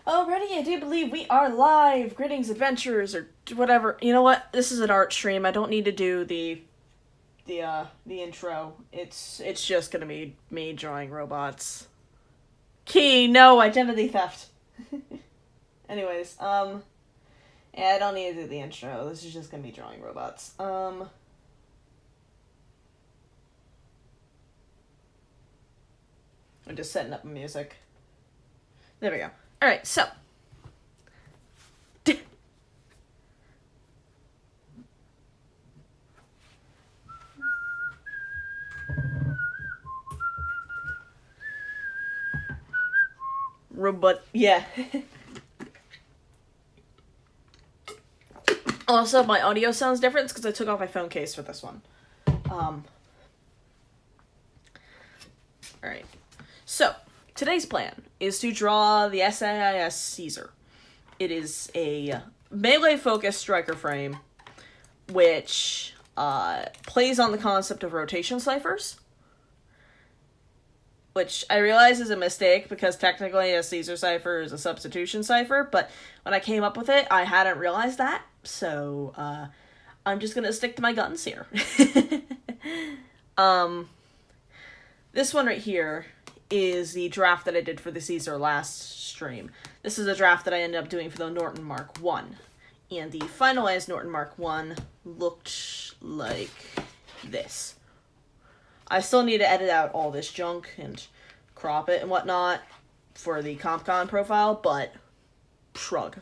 Already, I do believe we are live. Greetings, adventurers, or whatever. You know what? This is an art stream. I don't need to do the intro. It's just gonna be me drawing robots. Key, no identity theft. Anyways, yeah, I don't need to do the intro. This is just gonna be drawing robots. I'm just setting up music. There we go. All right, so. Robot, yeah. Also, my audio sounds different because I took off my phone case for this one. Alright. So, today's plan is to draw the SAIS Caesar. It is a melee-focused striker frame, which plays on the concept of rotation ciphers. Which I realize is a mistake because technically a Caesar cipher is a substitution cipher, but when I came up with it, I hadn't realized that, so I'm just gonna stick to my guns here. This one right here is the draft that I did for the Caesar last stream. This is a draft that I ended up doing for the Norton Mark 1. And the finalized Norton Mark 1 looked like this. I still need to edit out all this junk and crop it and whatnot for the CompCon profile, but shrug.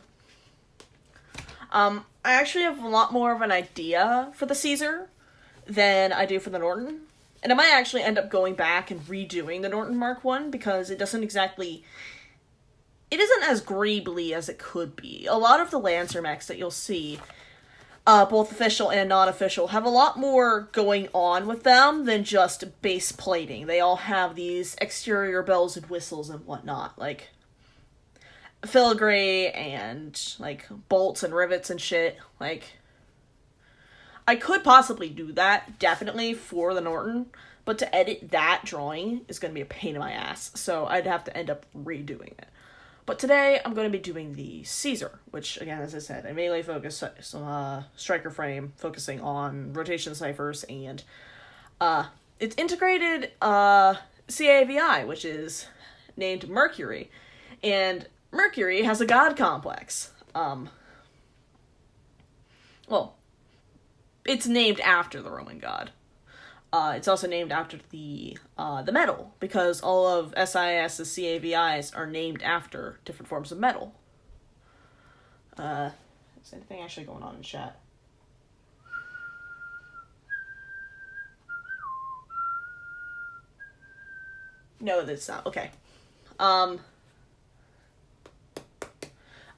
I actually have a lot more of an idea for the Caesar than I do for the Norton. And I might actually end up going back and redoing the Norton Mark 1 because it isn't as greebly as it could be. A lot of the Lancer mechs that you'll see, both official and non-official, have a lot more going on with them than just base plating. They all have these exterior bells and whistles and whatnot, like filigree and like bolts and rivets and shit. Like, I could possibly do that, definitely, for the Norton, but to edit that drawing is going to be a pain in my ass, so I'd have to end up redoing it. But today, I'm going to be doing the Caesar, which, again, as I said, a melee-focused striker frame, focusing on rotation ciphers, and it's integrated CAVI, which is named Mercury, and Mercury has a god complex. Well, it's named after the Roman god. It's also named after the metal, because all of SIS's CAVIs are named after different forms of metal. Is anything actually going on in chat? No, that's not. Okay. Oh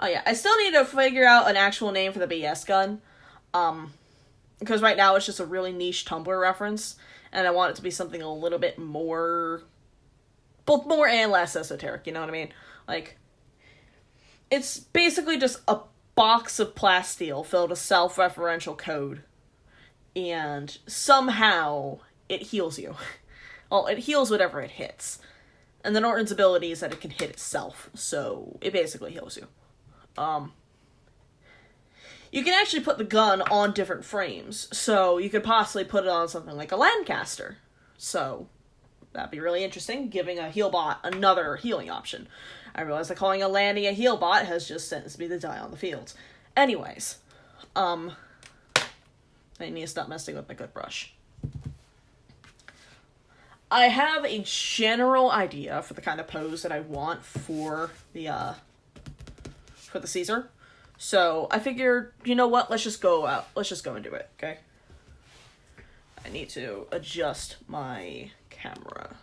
yeah, I still need to figure out an actual name for the BS gun. Because right now it's just a really niche Tumblr reference, and I want it to be something a little bit more, both more and less esoteric, you know what I mean? Like, it's basically just a box of plasteel filled with self-referential code, and somehow it heals you. Well, it heals whatever it hits. And the Norton's ability is that it can hit itself, so it basically heals you. You can actually put the gun on different frames, so you could possibly put it on something like a Lancaster. So, that'd be really interesting, giving a heal bot another healing option. I realize that calling a Lanny a heal bot has just sentenced me to die on the field. Anyways, I need to stop messing with my good brush. I have a general idea for the kind of pose that I want for the Caesar. So, I figured, you know what, let's just go and do it, okay? I need to adjust my camera.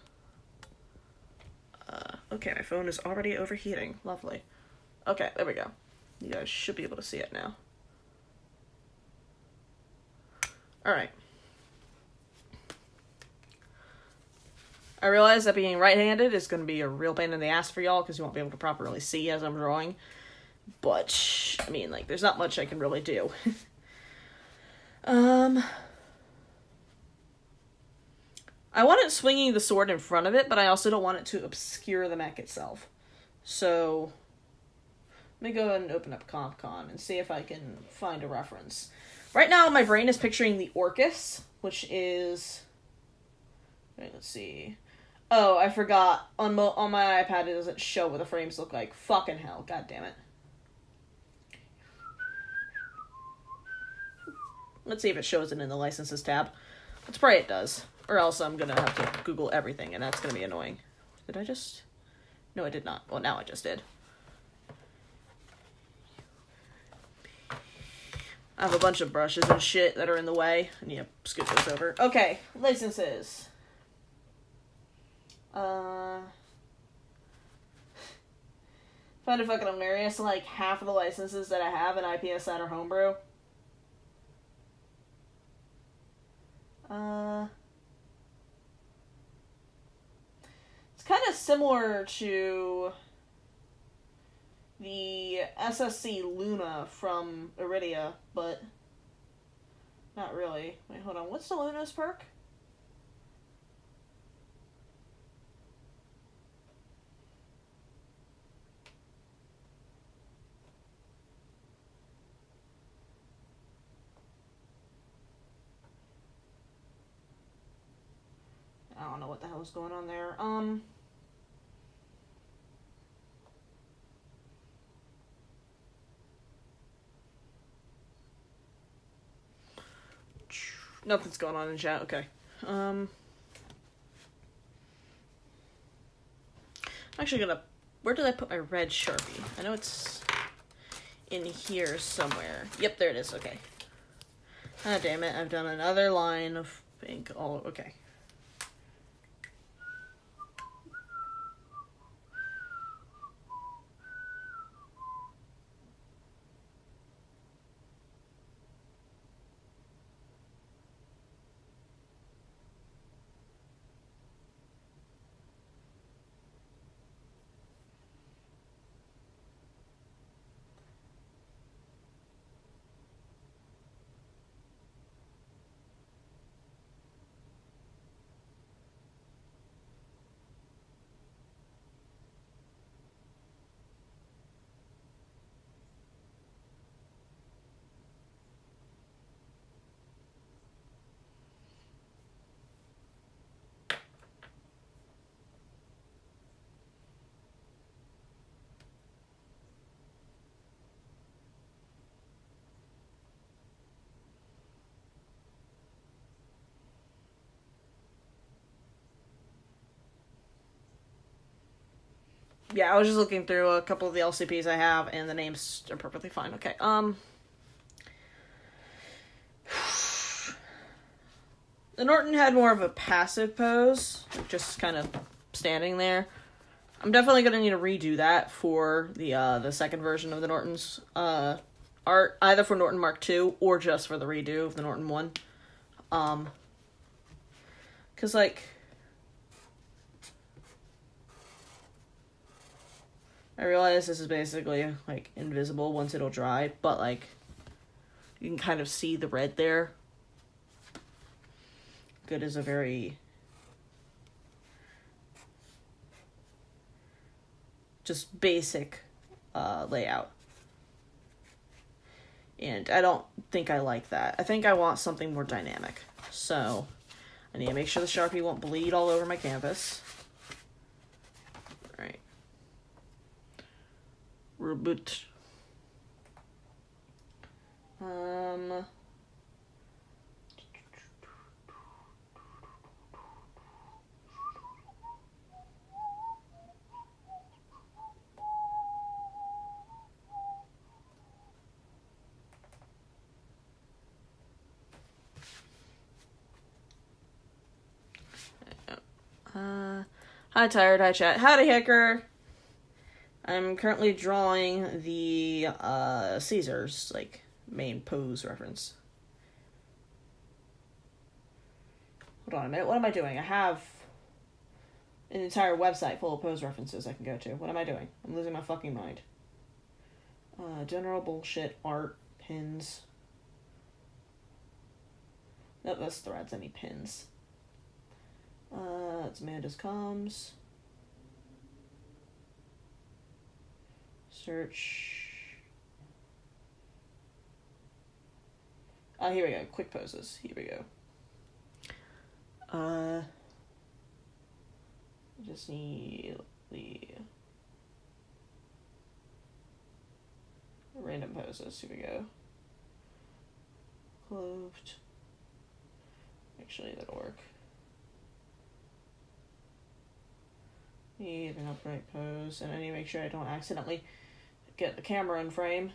Okay, my phone is already overheating. Lovely. Okay, there we go. You guys should be able to see it now. Alright. I realize that being right-handed is going to be a real pain in the ass for y'all, because you won't be able to properly see as I'm drawing. But, I mean, like, there's not much I can really do. I want it swinging the sword in front of it, but I also don't want it to obscure the mech itself. So, Let me go ahead and open up CompCon and see if I can find a reference. Right now, my brain is picturing the Orcus, which is... Wait, let's see. Oh, I forgot. On my iPad, it doesn't show what the frames look like. Fucking hell. God damn it. Let's see if it shows it in the licenses tab. Let's pray it does. Or else I'm gonna have to Google everything, and that's gonna be annoying. Did I just... No, I did not. Well, now I just did. I have a bunch of brushes and shit that are in the way. I need to scoot those over. Okay, licenses. Find it fucking hilarious. Like, half of the licenses that I have in IPSN are homebrew. It's kind of similar to the SSC Luna from Iridia, but not really. Wait, hold on. What's the Luna's perk? I don't know what the hell is going on there. Nothing's going on in chat. Okay. I'm actually gonna... Where did I put my red Sharpie? I know it's in here somewhere. Yep, there it is. Okay. Ah, damn it. I've done another line of pink. Oh, okay. Yeah, I was just looking through a couple of the LCPs I have, and the names are perfectly fine. Okay, the Norton had more of a passive pose, just kind of standing there. I'm definitely going to need to redo that for the second version of the Norton's art, either for Norton Mark II or just for the redo of the Norton 1. Because, like... I realize this is basically, like, invisible once it'll dry, but, like, you can kind of see the red there. Good is a very... just basic layout. And I don't think I like that. I think I want something more dynamic. So, I need to make sure the Sharpie won't bleed all over my canvas. Alright. Reboot. Hi, Tired. Hi, chat. Howdy, Hacker. I'm currently drawing the Caesar's, like, main pose reference. Hold on a minute. What am I doing? I have an entire website full of pose references I can go to. What am I doing? I'm losing my fucking mind. General bullshit, art, pins. Nope, that's threads. I need pins. It's Amanda's comms. Search. Here we go. Quick poses. Here we go. Just need the random poses. Here we go. Clothed. Actually, that'll work. Need an upright pose, and I need to make sure I don't accidentally get the camera in frame.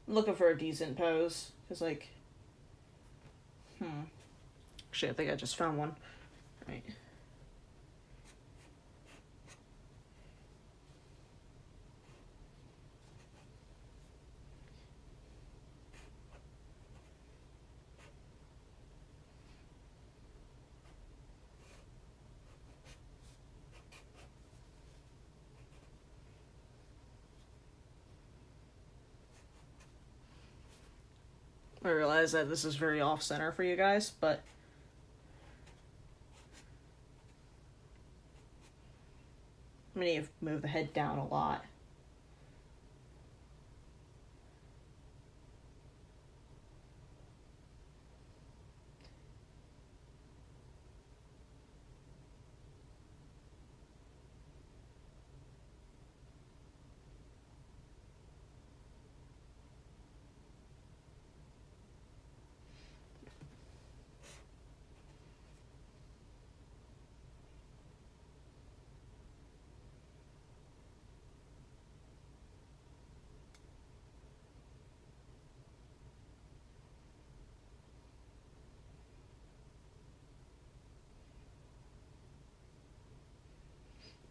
Looking for a decent pose, because, like, actually, I think I just found one. Right. I realize that this is very off-center for you guys, but I'm gonna move the head down a lot.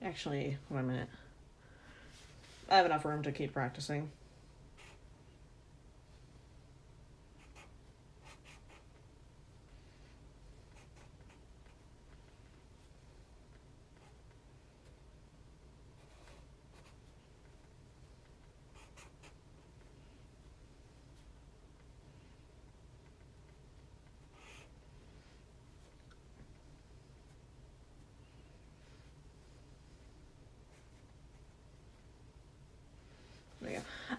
Actually, wait a minute. I have enough room to keep practicing.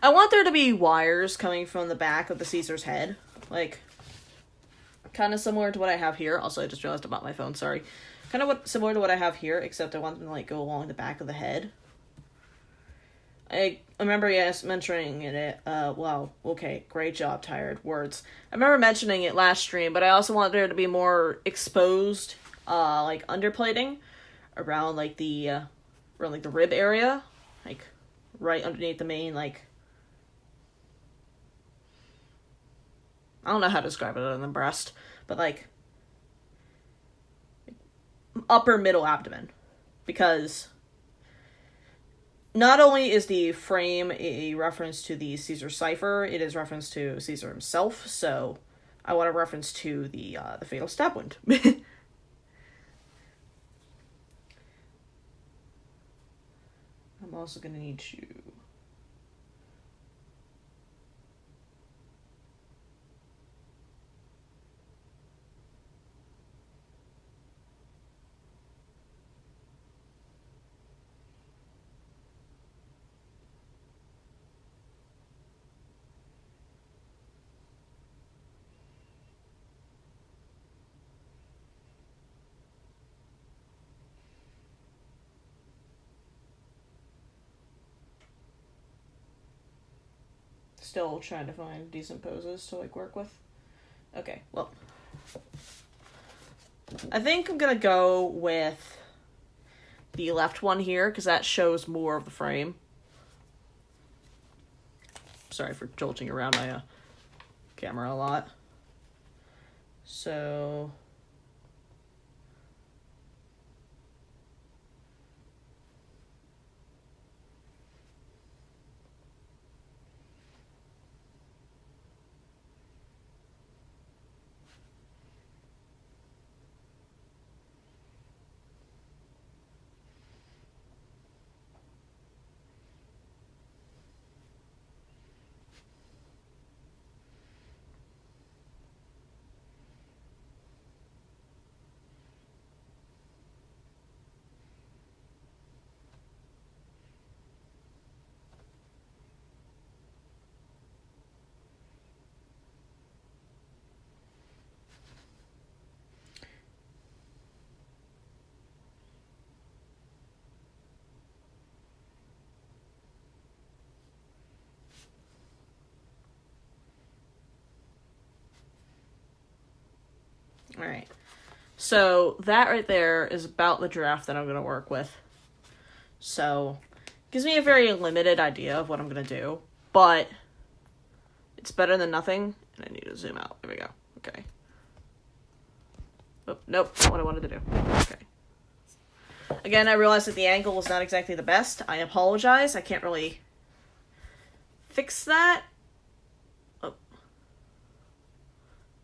I want there to be wires coming from the back of the Caesar's head. Like, kind of similar to what I have here. Also, I just realized about my phone, sorry. Kind of similar to what I have here, except I want them to, like, go along the back of the head. I remember, yes, mentioning it. Wow, okay, great job, tired words. I remember mentioning it last stream, but I also want there to be more exposed, like, underplating around, like, the rib area. Like, right underneath the main, like, I don't know how to describe it other than breast, but, like, upper middle abdomen. Because not only is the frame a reference to the Caesar cipher, it is reference to Caesar himself, so I want a reference to the fatal stab wound. I'm also going to need to... Still trying to find decent poses to, like, work with. Okay, well, I think I'm gonna go with the left one here, because that shows more of the frame. Sorry for jolting around my camera a lot. So... Alright. So that right there is about the draft that I'm going to work with. So, gives me a very limited idea of what I'm going to do, but it's better than nothing, and I need to zoom out. There we go. Okay. Oh, nope, not what I wanted to do. Okay. Again, I realize that the angle is not exactly the best. I apologize. I can't really fix that. Oh.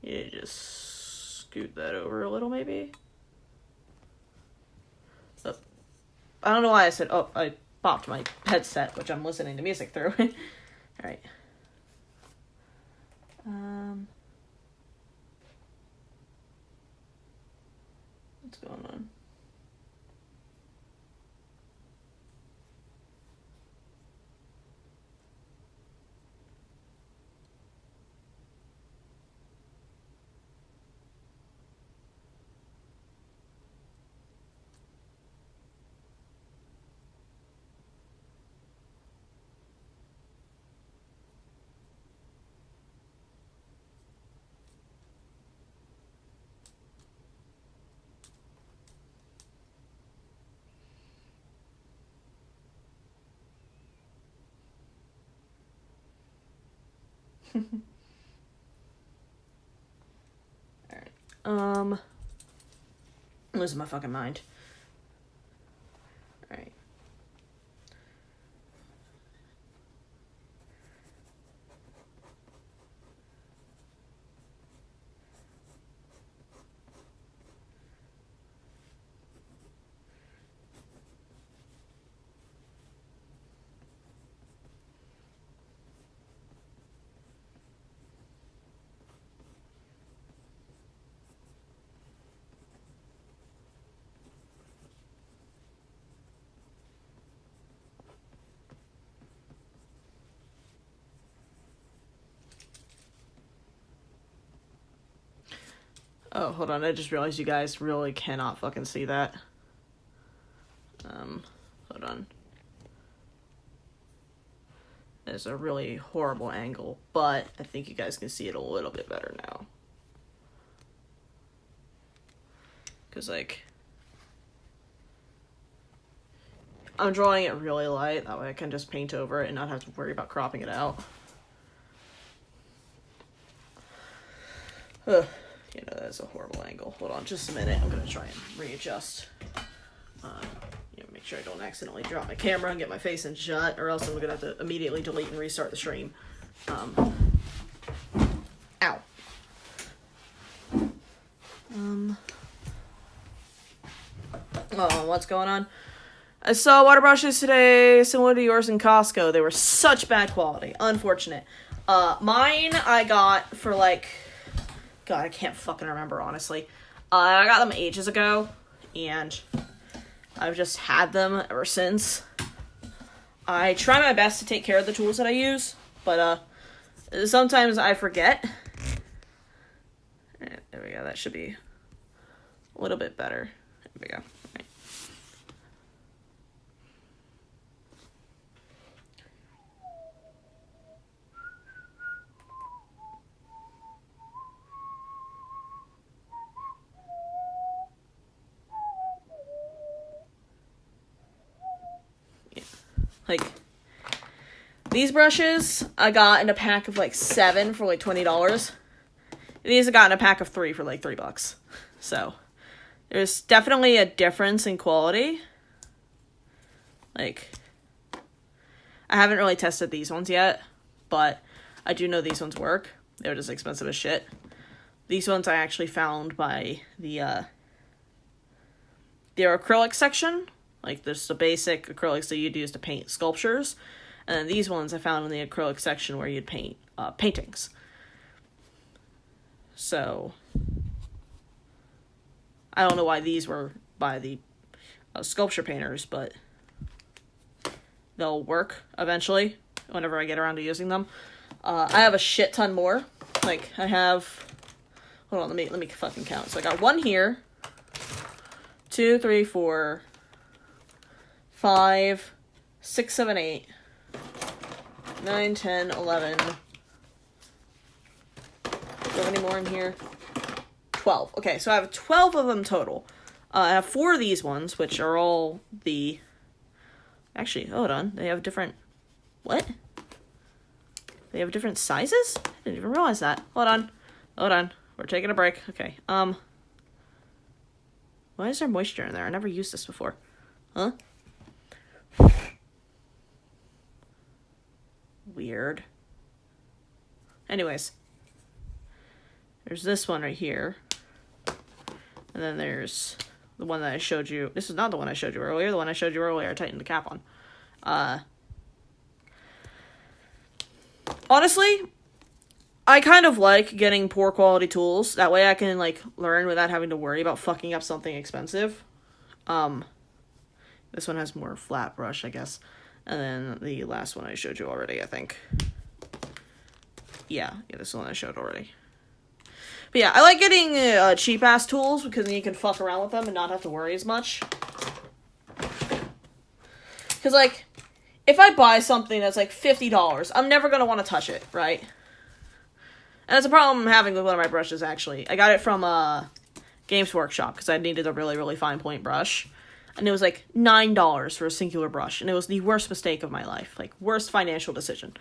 You just scoot that over a little, maybe? Oh. I don't know why I said, oh, I popped my headset, which I'm listening to music through. Alright. What's going on? Alright. I'm losing my fucking mind. Alright. Oh, hold on. I just realized you guys really cannot fucking see that. Hold on. There's a really horrible angle, but I think you guys can see it a little bit better now. Because, like, I'm drawing it really light. That way I can just paint over it and not have to worry about cropping it out. Ugh. You know, that's a horrible angle. Hold on just a minute. I'm going to try and readjust. Make sure I don't accidentally drop my camera and get my face in shut, or else I'm going to have to immediately delete and restart the stream. Ow. Oh, what's going on? I saw water brushes today, similar to yours in Costco. They were such bad quality. Unfortunate. Mine I got for like... God, I can't fucking remember, honestly. I got them ages ago, and I've just had them ever since. I try my best to take care of the tools that I use, but sometimes I forget. There we go. That should be a little bit better. There we go. Right. Like, these brushes I got in a pack of like 7 for like $20. These I got in a pack of 3 for like $3. So, there's definitely a difference in quality. Like, I haven't really tested these ones yet, but I do know these ones work. They're just expensive as shit. These ones I actually found by the acrylic section. Like, there's the basic acrylics that you'd use to paint sculptures. And then these ones I found in the acrylic section where you'd paint paintings. So, I don't know why these were by the sculpture painters, but they'll work eventually whenever I get around to using them. I have a shit ton more. Like, I have... Hold on, let me fucking count. So I got 1 here. 2, 3, 4... 5, 6, 7, 8, 9, 10, 11. Do you have any more in here? 12. Okay, so I have 12 of them total. I have 4 of these ones, which are all the... Actually, hold on. They have different... What? They have different sizes? I didn't even realize that. Hold on. Hold on. We're taking a break. Okay, why is there moisture in there? I never used this before. Huh? Weird. Anyways. There's this one right here. And then there's the one that I showed you. This is not the one I showed you earlier. The one I showed you earlier, I tightened the cap on. Honestly, I kind of like getting poor quality tools. That way I can, like, learn without having to worry about fucking up something expensive. This one has more flat brush, I guess. And then the last one I showed you already, I think. Yeah, this one I showed already. But yeah, I like getting cheap-ass tools because then you can fuck around with them and not have to worry as much. Because, like, if I buy something that's, like, $50, I'm never going to want to touch it, right? And that's a problem I'm having with one of my brushes, actually. I got it from Games Workshop because I needed a really, really fine point brush. And it was, like, $9 for a singular brush. And it was the worst mistake of my life. Like, worst financial decision.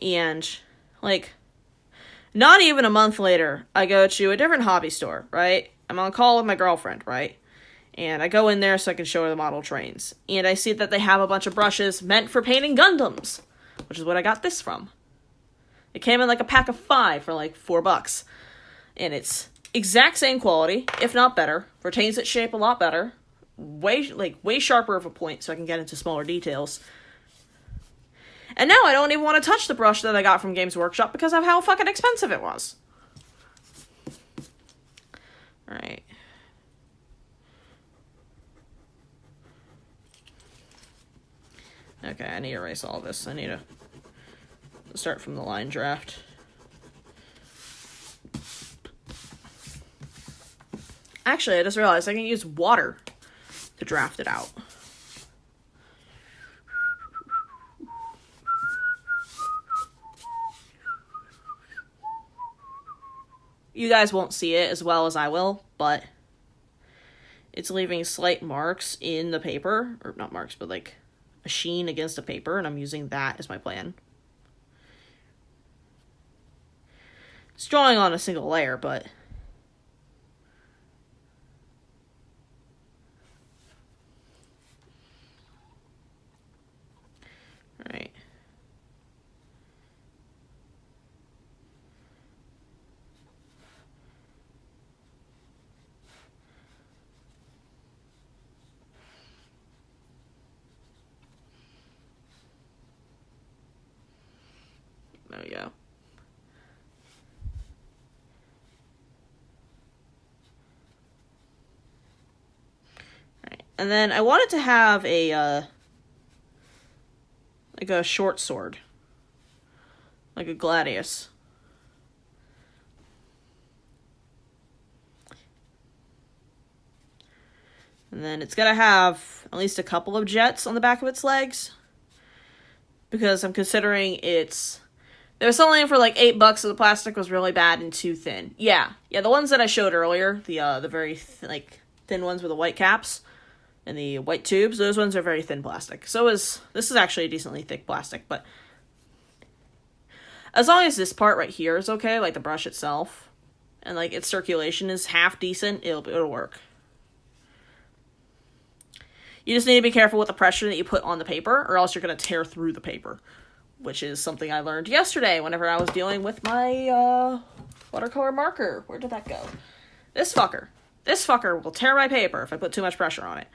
And, like... Not even a month later, I go to a different hobby store, right? I'm on call with my girlfriend, right? And I go in there so I can show her the model trains. And I see that they have a bunch of brushes meant for painting Gundams, which is what I got this from. It came in like a pack of 5 for like $4. And it's exact same quality, if not better. Retains its shape a lot better. Way sharper of a point so I can get into smaller details. And now I don't even want to touch the brush that I got from Games Workshop because of how fucking expensive it was. Alright. Okay, I need to erase all this. I need to start from the line draft. Actually, I just realized I can use water to draft it out. You guys won't see it as well as I will, but it's leaving slight marks in the paper. Or not marks, but like a sheen against the paper, and I'm using that as my plan. It's drawing on a single layer, but... Alright. There we go. Alright, and then I wanted to have a, like a short sword. Like a gladius. And then it's gotta have at least a couple of jets on the back of its legs. Because I'm considering it's... They were selling for like $8, so the plastic was really bad and too thin. Yeah, the ones that I showed earlier, the very thin ones with the white caps and the white tubes, those ones are very thin plastic. This is actually a decently thick plastic, but as long as this part right here is okay, like the brush itself, and like its circulation is half decent, it'll work. You just need to be careful with the pressure that you put on the paper, or else you're going to tear through the paper. Which is something I learned yesterday whenever I was dealing with my watercolor marker. Where did that go? This fucker. This fucker will tear my paper if I put too much pressure on it.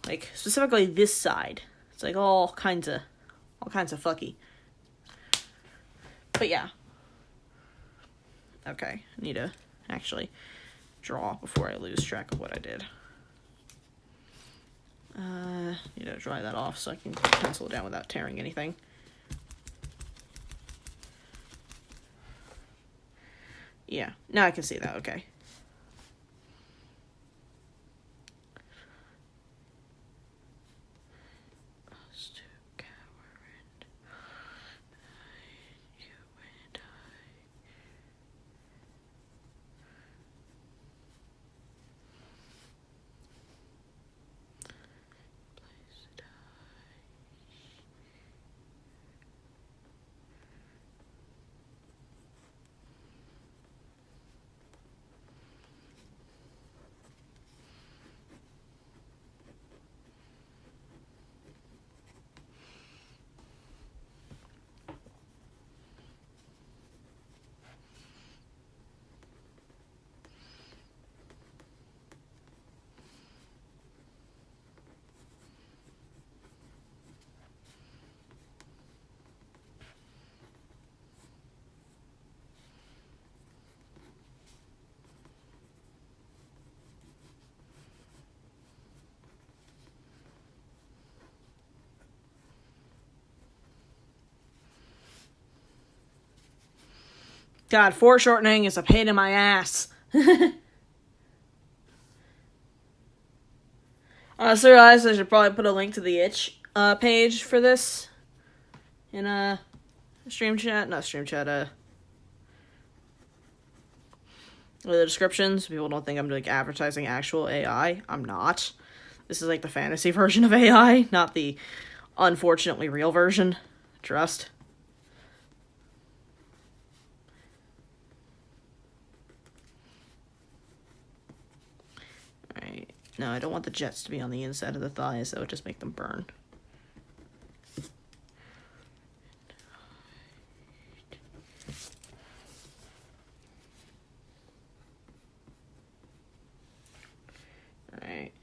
Like, specifically this side. It's like all kinds of fucky. But yeah. Okay, I need to actually draw before I lose track of what I did. Need to dry that off so I can pencil it down without tearing anything. Yeah, now I can see that, okay. God, foreshortening is a pain in my ass. I also realized I should probably put a link to the itch page for this in a stream chat. Not stream chat, the descriptions. People don't think I'm like advertising actual AI. I'm not. This is like the fantasy version of AI, not the unfortunately real version. Trust. Alright. No, I don't want the jets to be on the inside of the thighs. That would just make them burn. Alright.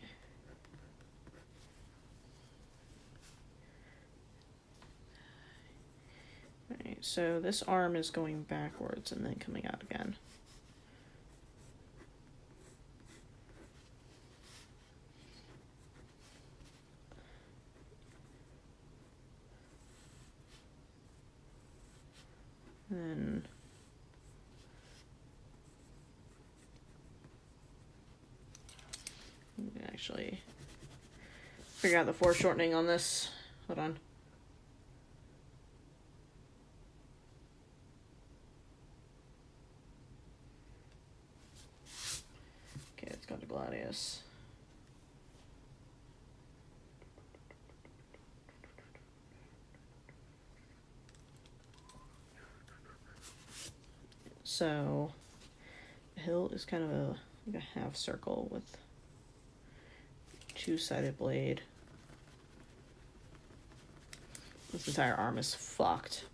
Alright, so this arm is going backwards and then coming out again. Then actually figure out the foreshortening on this. Hold on. Okay, let's go to Gladius. So, the hill is kind of like a half circle with two-sided blade. This entire arm is fucked.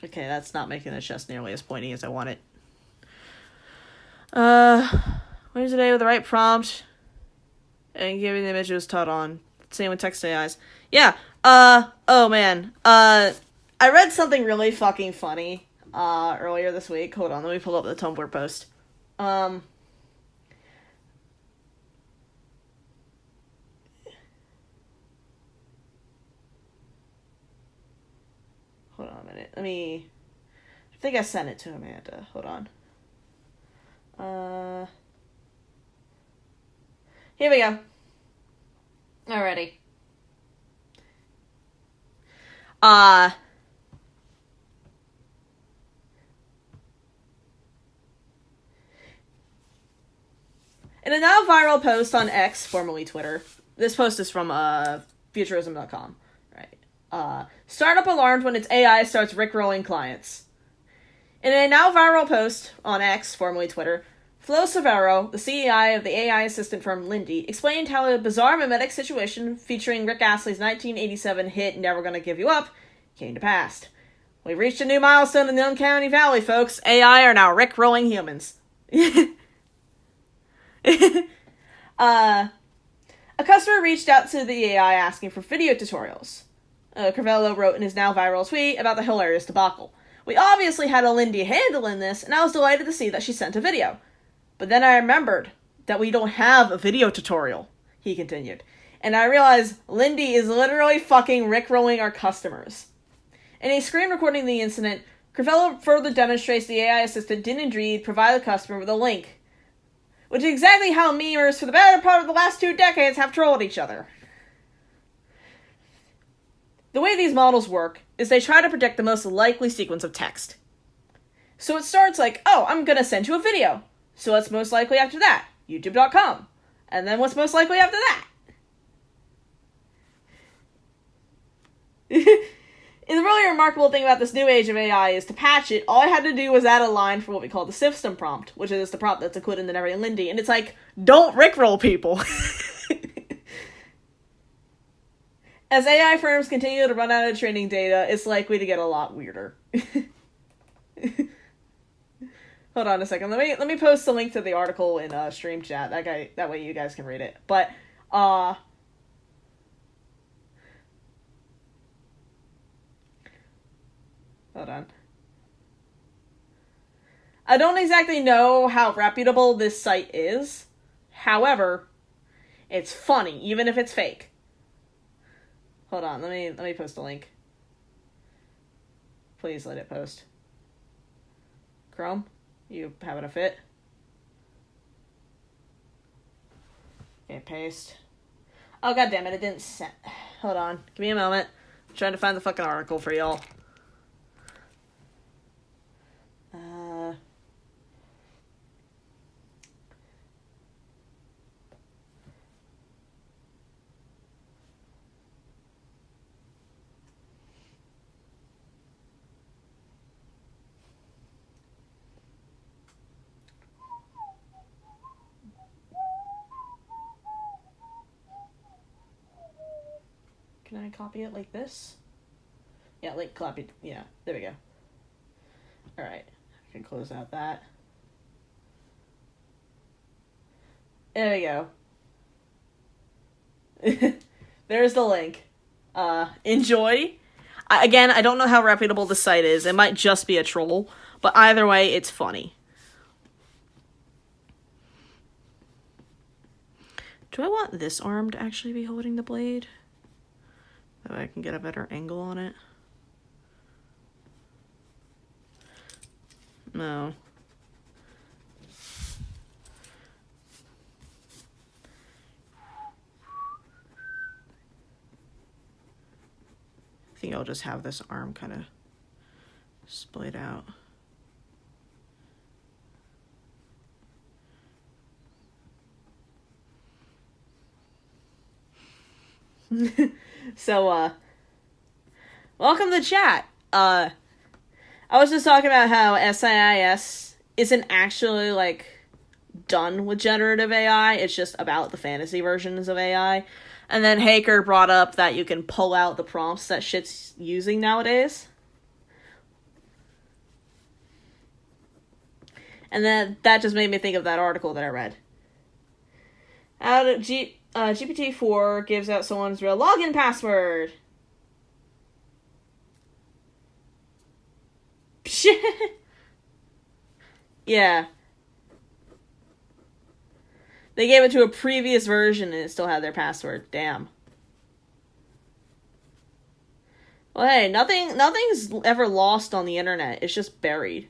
Okay, that's not making the chest nearly as pointy as I want it. Where's the day with the right prompt and giving the images taught on? Same with text AIs. Yeah, oh man. I read something really fucking funny, earlier this week. Hold on, let me pull up the Tumblr post. Hold on a minute. I think I sent it to Amanda. Hold on. Here we go. Alrighty. In a now viral post on X, formerly Twitter, this post is from futurism.com, right? Startup alarmed when its AI starts rickrolling clients. In a now viral post on X, formerly Twitter, Flo Severo, the CEO of the AI assistant firm Lindy, explained how a bizarre mimetic situation featuring Rick Astley's 1987 hit Never Gonna Give You Up came to pass. We've reached a new milestone in the uncanny valley, folks. AI are now rickrolling humans. A customer reached out to the AI asking for video tutorials. Crivello wrote in his now viral tweet about the hilarious debacle. We obviously had a Lindy handling this, and I was delighted to see that she sent a video. But then I remembered that we don't have a video tutorial, he continued. And I realized Lindy is literally fucking rickrolling our customers. In a screen recording of the incident, Crivello further demonstrates the AI assistant did indeed provide the customer with a link, which is exactly how memers for the better part of the last 2 decades have trolled each other. The way these models work is they try to predict the most likely sequence of text. So it starts like, oh, I'm going to send you a video. So what's most likely after that? YouTube.com. And then what's most likely after that? And the really remarkable thing about this new age of AI is to patch it, all I had to do was add a line for what we call the system prompt, which is the prompt that's included in the Never Lindy. And it's like, don't rickroll people. As AI firms continue to run out of training data, it's likely to get a lot weirder. Hold on a second. Let me post the link to the article in stream chat. That way you guys can read it. But hold on. I don't exactly know how reputable this site is. However, it's funny, even if it's fake. Hold on, let me post a link. Please let it post. Chrome, you having a fit? Okay, paste. Oh, god damn it didn't send. Hold on, give me a moment. I'm trying to find the fucking article for y'all. Can I copy it like this? Yeah, like copy. Yeah, there we go. Alright, I can close out that. There we go. There's the link. Enjoy. Again, I don't know how reputable the site is. It might just be a troll, but either way, it's funny. Do I want this arm to actually be holding the blade? That way I can get a better angle on it. No. I think I'll just have this arm kind of splayed out. So, welcome to chat. I was just talking about how SIIS isn't actually, like, done with generative AI. It's just about the fantasy versions of AI. And then Haker brought up that you can pull out the prompts that shit's using nowadays. And then that just made me think of that article that I read. GPT-4 gives out someone's real login password. Yeah. They gave it to a previous version and it still had their password. Damn. Well, hey, nothing's ever lost on the internet. It's just buried.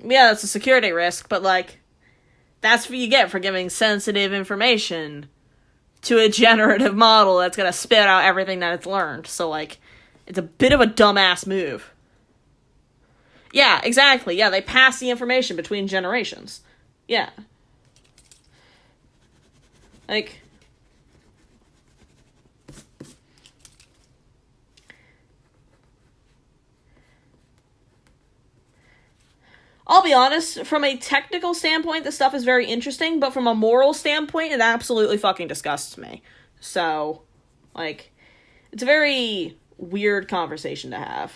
Yeah, that's a security risk, but, like, that's what you get for giving sensitive information to a generative model that's gonna spit out everything that it's learned. So, like, it's a bit of a dumbass move. Yeah, exactly. Yeah, they pass the information between generations. Yeah. Like... I'll be honest, from a technical standpoint, this stuff is very interesting, but from a moral standpoint, it absolutely fucking disgusts me. So, like, it's a very weird conversation to have.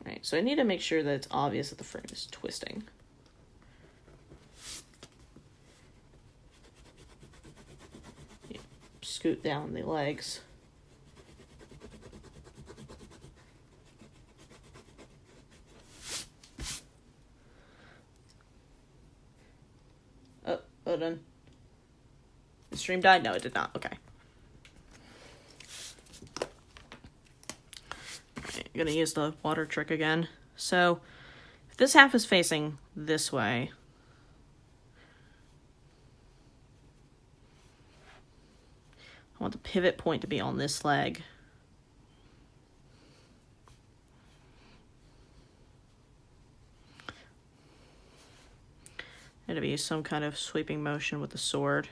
Alright, so I need to make sure that it's obvious that the frame is twisting. Scoot down the legs. Hold on. The stream died? No, it did not. Okay. I'm gonna use the water trick again. So, if this half is facing this way, I want the pivot point to be on this leg. It'll be some kind of sweeping motion with the sword.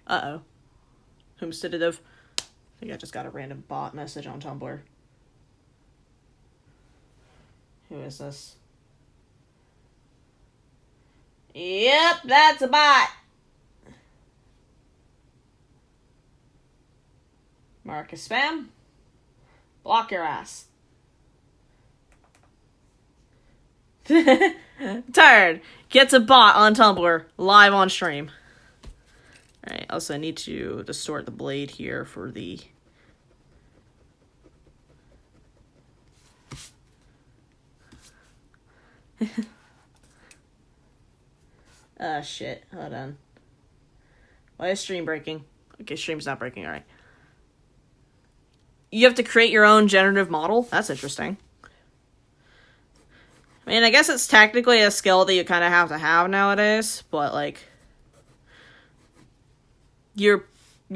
Uh-oh. Whomsteadative. I think I just got a random bot message on Tumblr. Who is this? Yep, that's a bot. Mark as spam. Block your ass. Tired. Gets a bot on Tumblr live on stream. Alright, also I need to distort the blade here for the... shit. Hold on. Why is stream breaking? Okay, stream's not breaking, alright. You have to create your own generative model? That's interesting. I mean, I guess it's technically a skill that you kind of have to have nowadays, but, like... You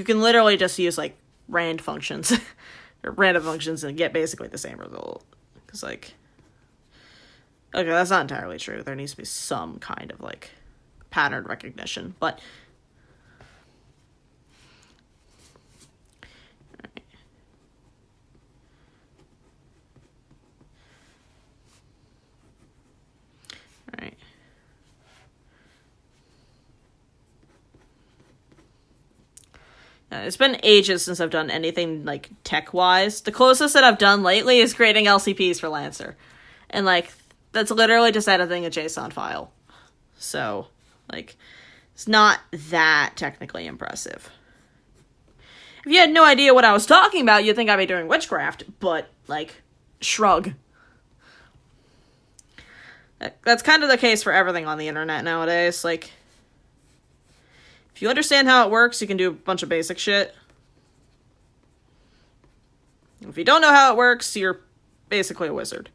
can literally just use, like, rand functions. Or random functions and get basically the same result. Because, like... Okay, that's not entirely true. There needs to be some kind of, like, pattern recognition, but... Alright. It's been ages since I've done anything, like, tech-wise. The closest that I've done lately is creating LCPs for Lancer. And, like, that's literally just editing a JSON file. So, like, it's not that technically impressive. If you had no idea what I was talking about, you'd think I'd be doing witchcraft, but, like, shrug. That's kind of the case for everything on the internet nowadays. Like, if you understand how it works, you can do a bunch of basic shit. If you don't know how it works, you're basically a wizard.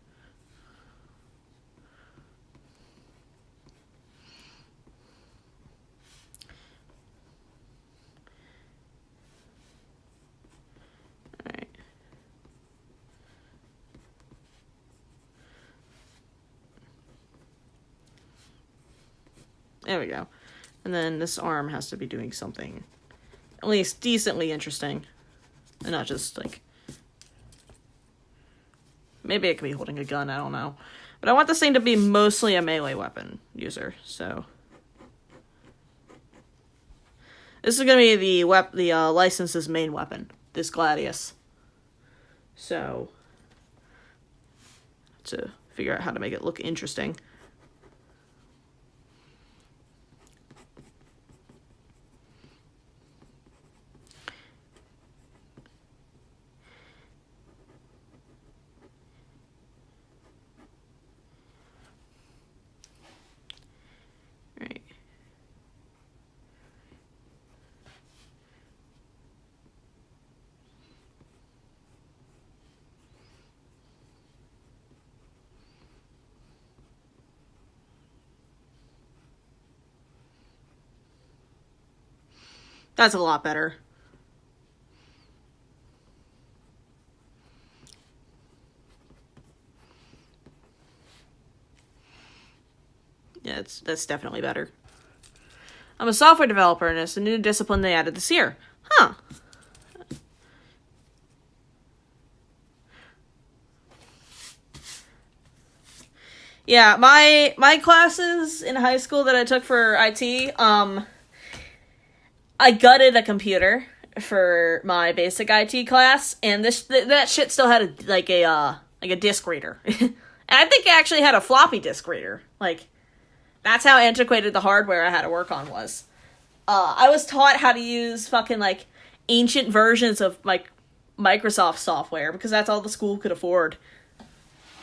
Alright. There we go. And then this arm has to be doing something at least decently interesting. And not just, like... Maybe it could be holding a gun, I don't know. But I want this thing to be mostly a melee weapon user, so... This is going to be the license's main weapon, this Gladius. So... to figure out how to make it look interesting. That's a lot better. Yeah, that's definitely better. I'm a software developer, and it's a new discipline they added this year. Huh. Yeah, my classes in high school that I took for IT, I gutted a computer for my basic IT class, and that shit still had a disk reader. And I think it actually had a floppy disk reader. Like, that's how antiquated the hardware I had to work on was. I was taught how to use fucking, like, ancient versions of, like, Microsoft software, because that's all the school could afford.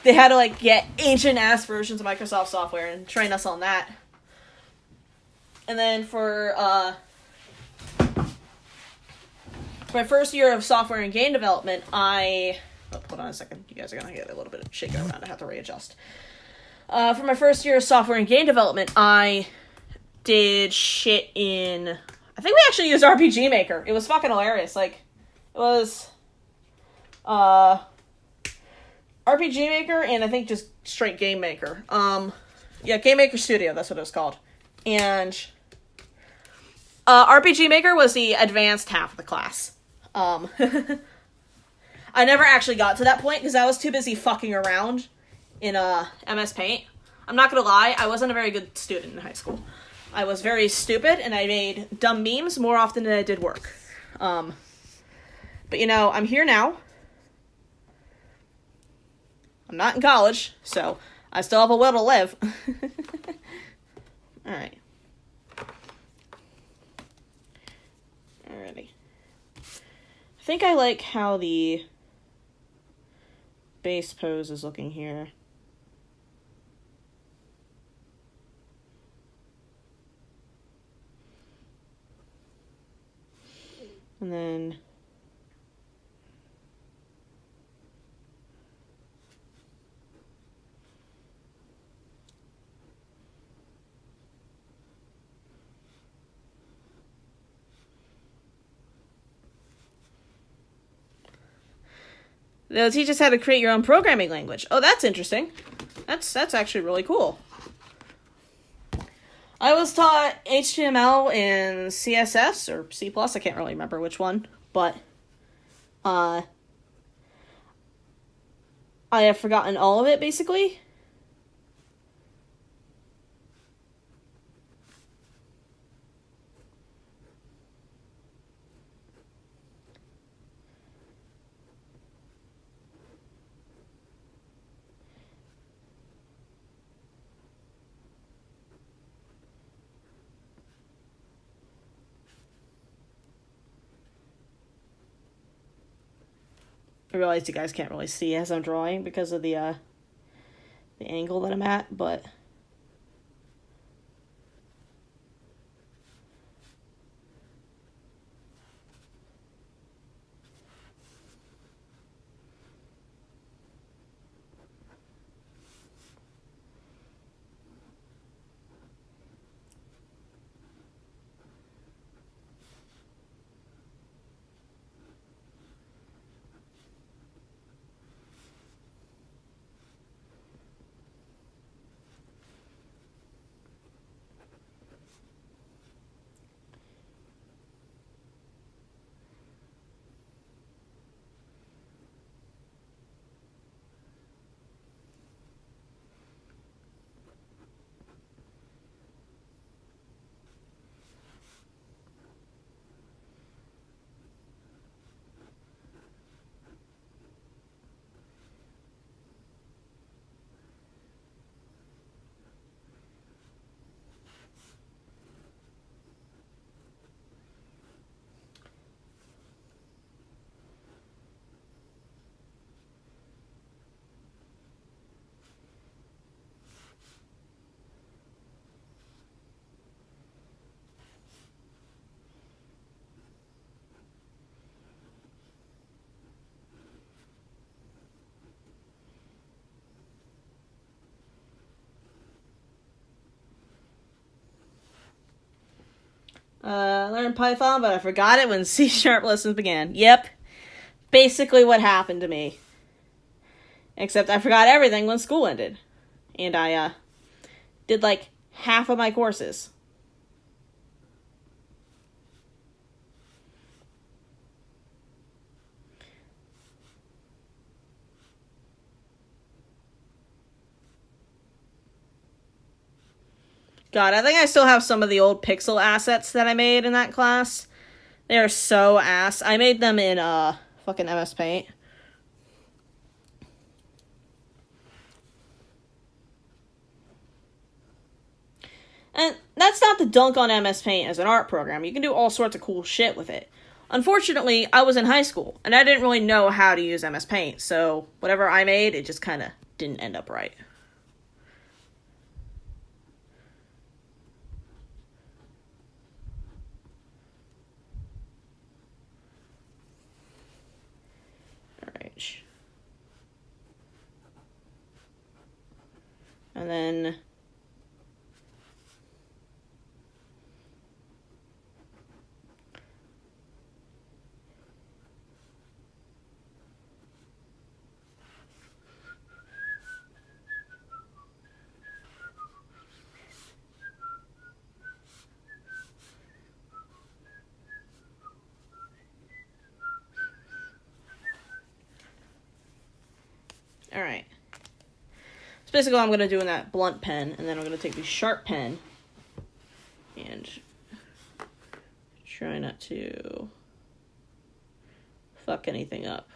They had to, like, get ancient-ass versions of Microsoft software and train us on that. And then for For my first year of software and game development, hold on a second. You guys are going to get a little bit of shaking around. I have to readjust. For my first year of software and game development, I did shit in... I think we actually used RPG Maker. It was fucking hilarious. Like, it was... RPG Maker and I think just straight Game Maker. Yeah, Game Maker Studio, that's what it was called. And RPG Maker was the advanced half of the class. I never actually got to that point because I was too busy fucking around in MS Paint. I'm not gonna lie, I wasn't a very good student in high school. I was very stupid and I made dumb memes more often than I did work. But you know, I'm here now. I'm not in college, so I still have a will to live. Alright. Alrighty. I think I like how the base pose is looking here. And then... they'll teach us how to create your own programming language. Oh, that's interesting. That's actually really cool. I was taught HTML and CSS or C+. I can't really remember which one, but I have forgotten all of it basically. I realize you guys can't really see as I'm drawing because of the angle that I'm at, but learned Python, but I forgot it when C# lessons began. Yep. Basically what happened to me. Except I forgot everything when school ended. And I, did like half of my courses. God, I think I still have some of the old pixel assets that I made in that class. They are so ass. I made them in, fucking MS Paint. And that's not the dunk on MS Paint as an art program. You can do all sorts of cool shit with it. Unfortunately, I was in high school, and I didn't really know how to use MS Paint, so whatever I made, it just kind of didn't end up right. And then all right. So basically what I'm going to do in that blunt pen, and then I'm going to take the sharp pen and try not to fuck anything up.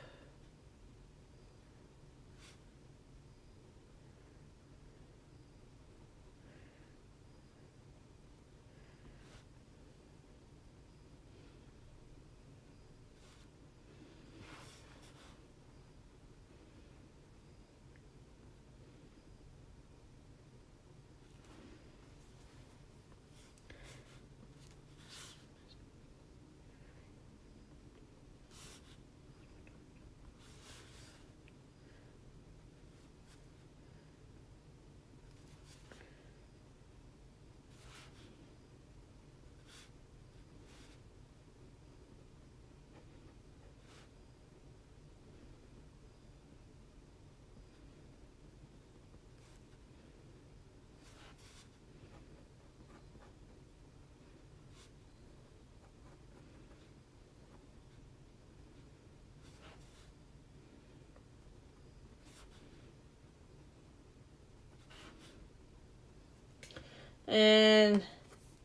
And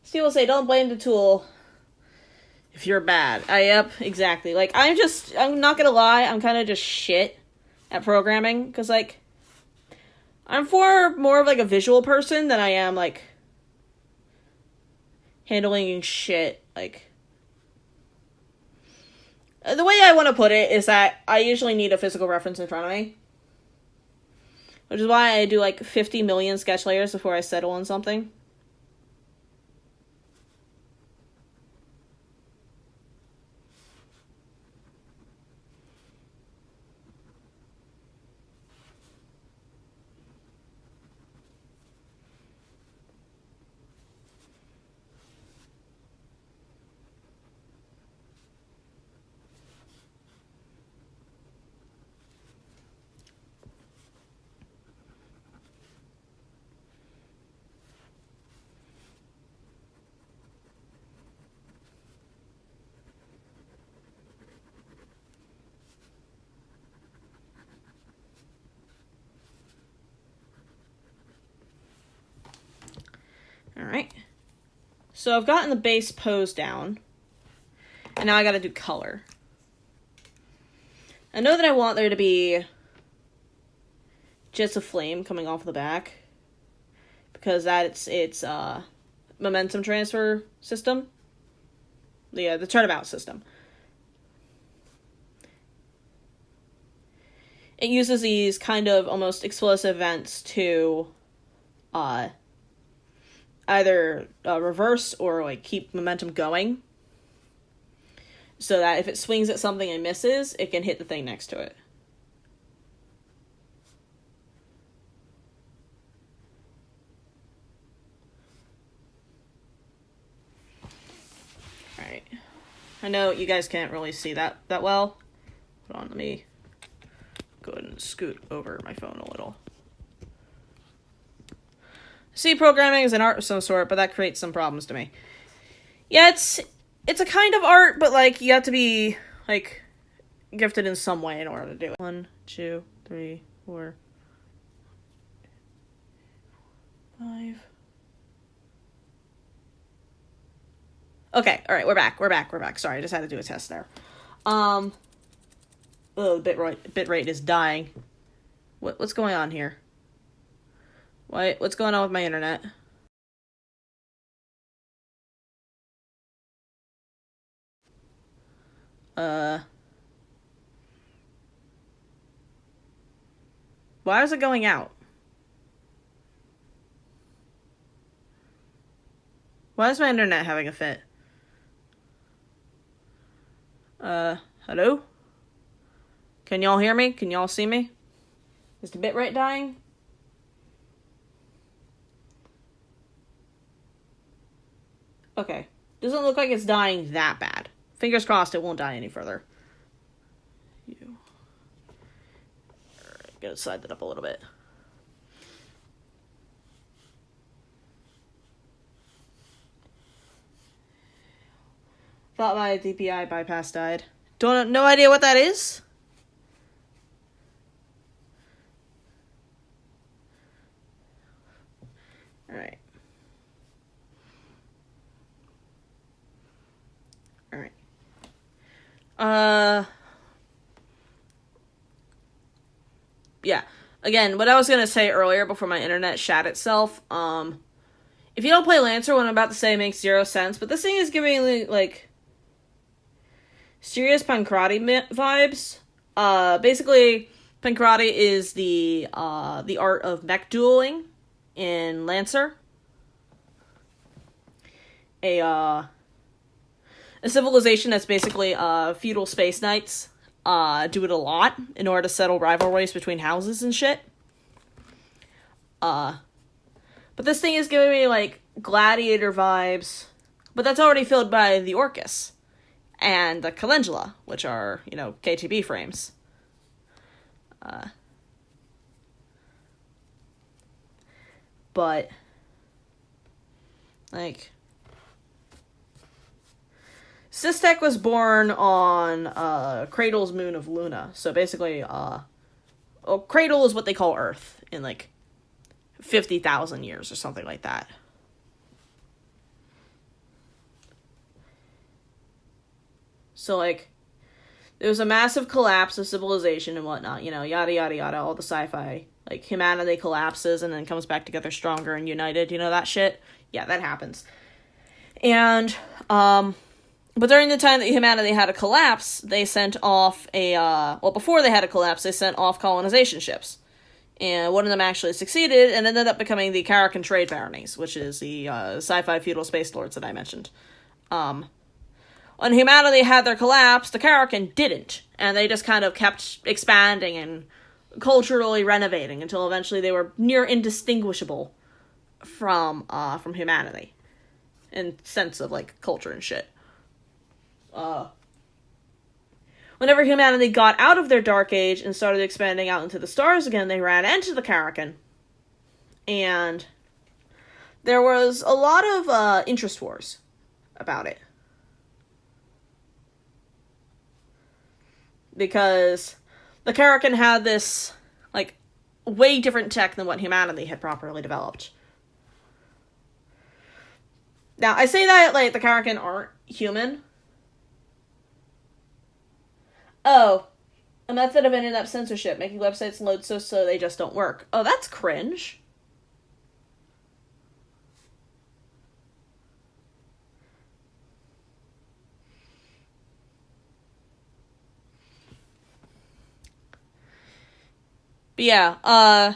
Steve will say, don't blame the tool if you're bad. Yep, exactly. Like, I'm not gonna lie, I'm kind of just shit at programming, because, like, I'm more of, like, a visual person than I am, like, handling shit. Like, the way I want to put it is that I usually need a physical reference in front of me. Which is why I do, like, 50 million sketch layers before I settle on something. Alright. So I've gotten the base pose down. And now I gotta do color. I know that I want there to be just a flame coming off the back. Because that's its momentum transfer system. The turnabout system. It uses these kind of almost explosive events to either reverse or, like, keep momentum going, so that if it swings at something and misses, it can hit the thing next to it. Alright. I know you guys can't really see that well. Hold on, let me go ahead and scoot over my phone a little. C programming is an art of some sort, but that creates some problems to me. Yeah, it's a kind of art, but, like, you have to be, like, gifted in some way in order to do it. 1, 2, 3, 4, 5. Okay, alright, we're back. Sorry, I just had to do a test there. Oh, the bit rate is dying. What's going on here? What's going on with my internet? Why is it going out? Why is my internet having a fit? Hello? Can y'all hear me? Can y'all see me? Is the bitrate dying? Okay. Doesn't look like it's dying that bad. Fingers crossed it won't die any further. Alright, gotta side that up a little bit. Thought my DPI bypass died. No idea what that is? Alright. Alright. Yeah. Again, what I was gonna say earlier before my internet shat itself, if you don't play Lancer, what I'm about to say makes 0 sense, but this thing is giving me, like, serious Pancrati vibes. Basically, Pancrati is the art of mech dueling in Lancer. A civilization that's basically feudal space knights do it a lot in order to settle rivalries between houses and shit. But this thing is giving me, like, gladiator vibes, but that's already filled by the Orcus and the Calendula, which are, you know, KTB frames. But, like, Systech was born on Cradle's moon of Luna. So basically, Cradle is what they call Earth in, like, 50,000 years or something like that. So, like, there was a massive collapse of civilization and whatnot, you know, yada, yada, yada, all the sci-fi. Like, humanity collapses and then comes back together stronger and united, you know, that shit? Yeah, that happens. And, but during the time that humanity had a collapse, they sent off before they had a collapse, they sent off colonization ships. And one of them actually succeeded and ended up becoming the Karakan Trade Baronies, which is the sci-fi feudal space lords that I mentioned. When humanity had their collapse, the Karakan didn't. And they just kind of kept expanding and culturally renovating until eventually they were near indistinguishable from humanity. In sense of, like, culture and shit. Whenever humanity got out of their dark age and started expanding out into the stars again, they ran into the Karakan. And there was a lot of interest wars about it. Because the Karakan had this, like, way different tech than what humanity had properly developed. Now, I say that, like, the Karakan aren't human. Oh, a method of internet censorship, making websites load so slow they just don't work. Oh, that's cringe. But yeah,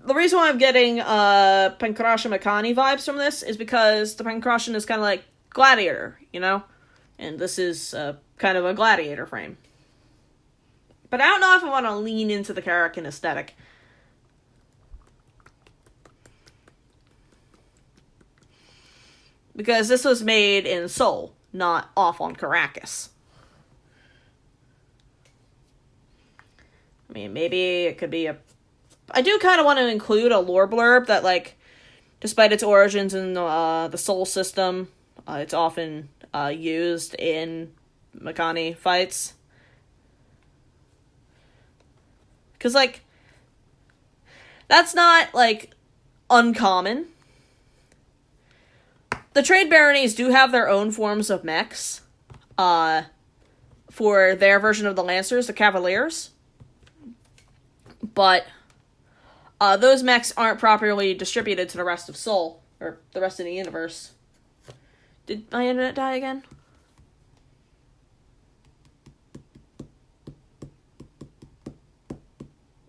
the reason why I'm getting Pancratian Makani vibes from this is because the Pancratian is kind of like Gladiator, you know? And this is kind of a Gladiator frame. But I don't know if I want to lean into the Karakan aesthetic. Because this was made in Seoul, not off on Caracas. I mean, maybe it could be I do kind of want to include a lore blurb that, like, despite its origins in the Seoul system, it's often used in Makani fights. Because, like, that's not, like, uncommon. The trade baronies do have their own forms of mechs. For their version of the Lancers, the Cavaliers. But those mechs aren't properly distributed to the rest of Seoul, or the rest of the universe. Did my internet die again?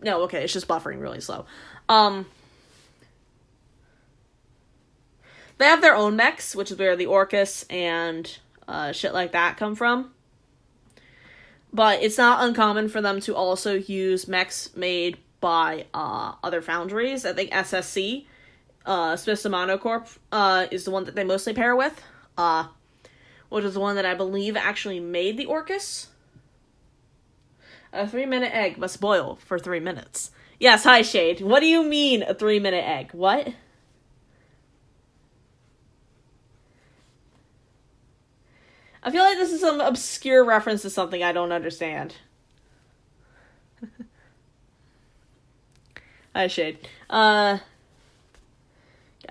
No, okay, it's just buffering really slow. They have their own mechs, which is where the Orcus and shit like that come from. But it's not uncommon for them to also use mechs made by other foundries. I think SSC Smith's Monocorp, is the one that they mostly pair with, which is the one that I believe actually made the Orcus. A 3-minute egg must boil for 3 minutes. Yes, hi, Shade. What do you mean, a 3-minute egg? What? I feel like this is some obscure reference to something I don't understand. Hi, Shade. Yeah,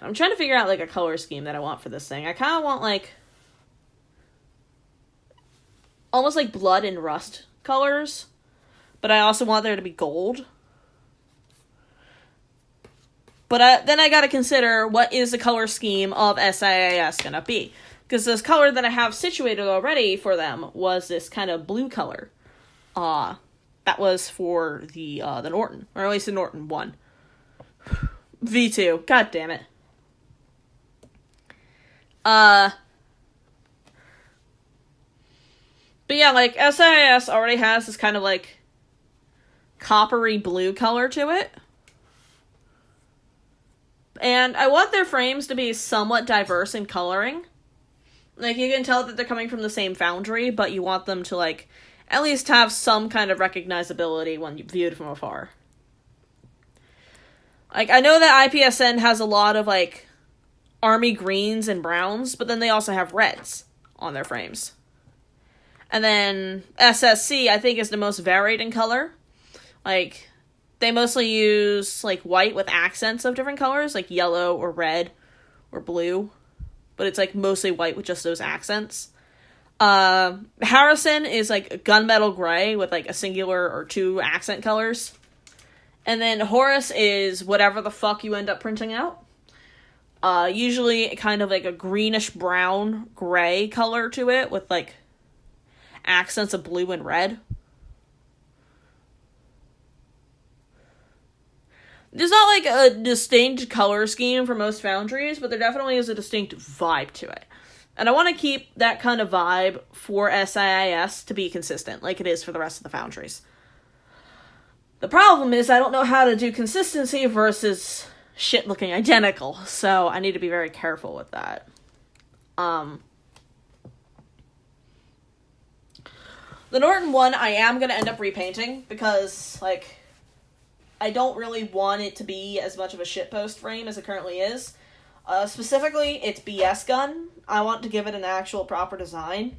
I'm trying to figure out, like, a color scheme that I want for this thing. I kind of want, like, almost like blood and rust colors, but I also want there to be gold. But then I gotta consider, what is the color scheme of SIAS gonna be? Because this color that I have situated already for them was this kind of blue color. That was for the Norton, or at least the Norton 1. V2, god damn it. But yeah, like, SIS already has this kind of, like, coppery blue color to it. And I want their frames to be somewhat diverse in coloring. Like, you can tell that they're coming from the same foundry, but you want them to, like, at least have some kind of recognizability when you view it from afar. Like, I know that IPSN has a lot of, like, army greens and browns, but then they also have reds on their frames. And then SSC, I think, is the most varied in color. Like, they mostly use, like, white with accents of different colors, like yellow or red or blue. But it's, like, mostly white with just those accents. Harrison is, like, gunmetal gray with, like, a singular or 2 accent colors. And then Horus is whatever the fuck you end up printing out. Usually kind of, like, a greenish-brown gray color to it with, like, accents of blue and red. There's not, like, a distinct color scheme for most foundries, but there definitely is a distinct vibe to it. And I want to keep that kind of vibe for SIIS to be consistent, like it is for the rest of the foundries. The problem is I don't know how to do consistency versus shit looking identical, so I need to be very careful with that. The Norton 1 I am going to end up repainting, because, like, I don't really want it to be as much of a shitpost frame as it currently is. Specifically, its BS gun. I want to give it an actual proper design.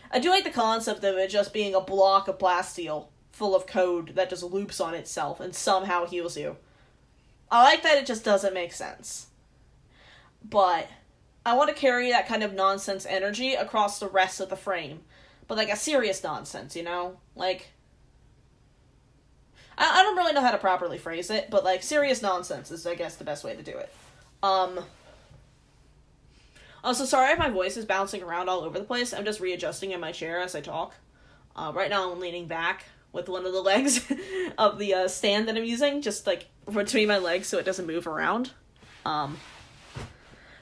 I do like the concept of it just being a block of plasteel full of code that just loops on itself and somehow heals you. I like that it just doesn't make sense. But I want to carry that kind of nonsense energy across the rest of the frame. But, like, a serious nonsense, you know? Like, I don't really know how to properly phrase it, but, like, serious nonsense is, I guess, the best way to do it. Also, sorry if my voice is bouncing around all over the place. I'm just readjusting in my chair as I talk. Right now I'm leaning back with one of the legs of the stand that I'm using, just, like, between my legs so it doesn't move around. But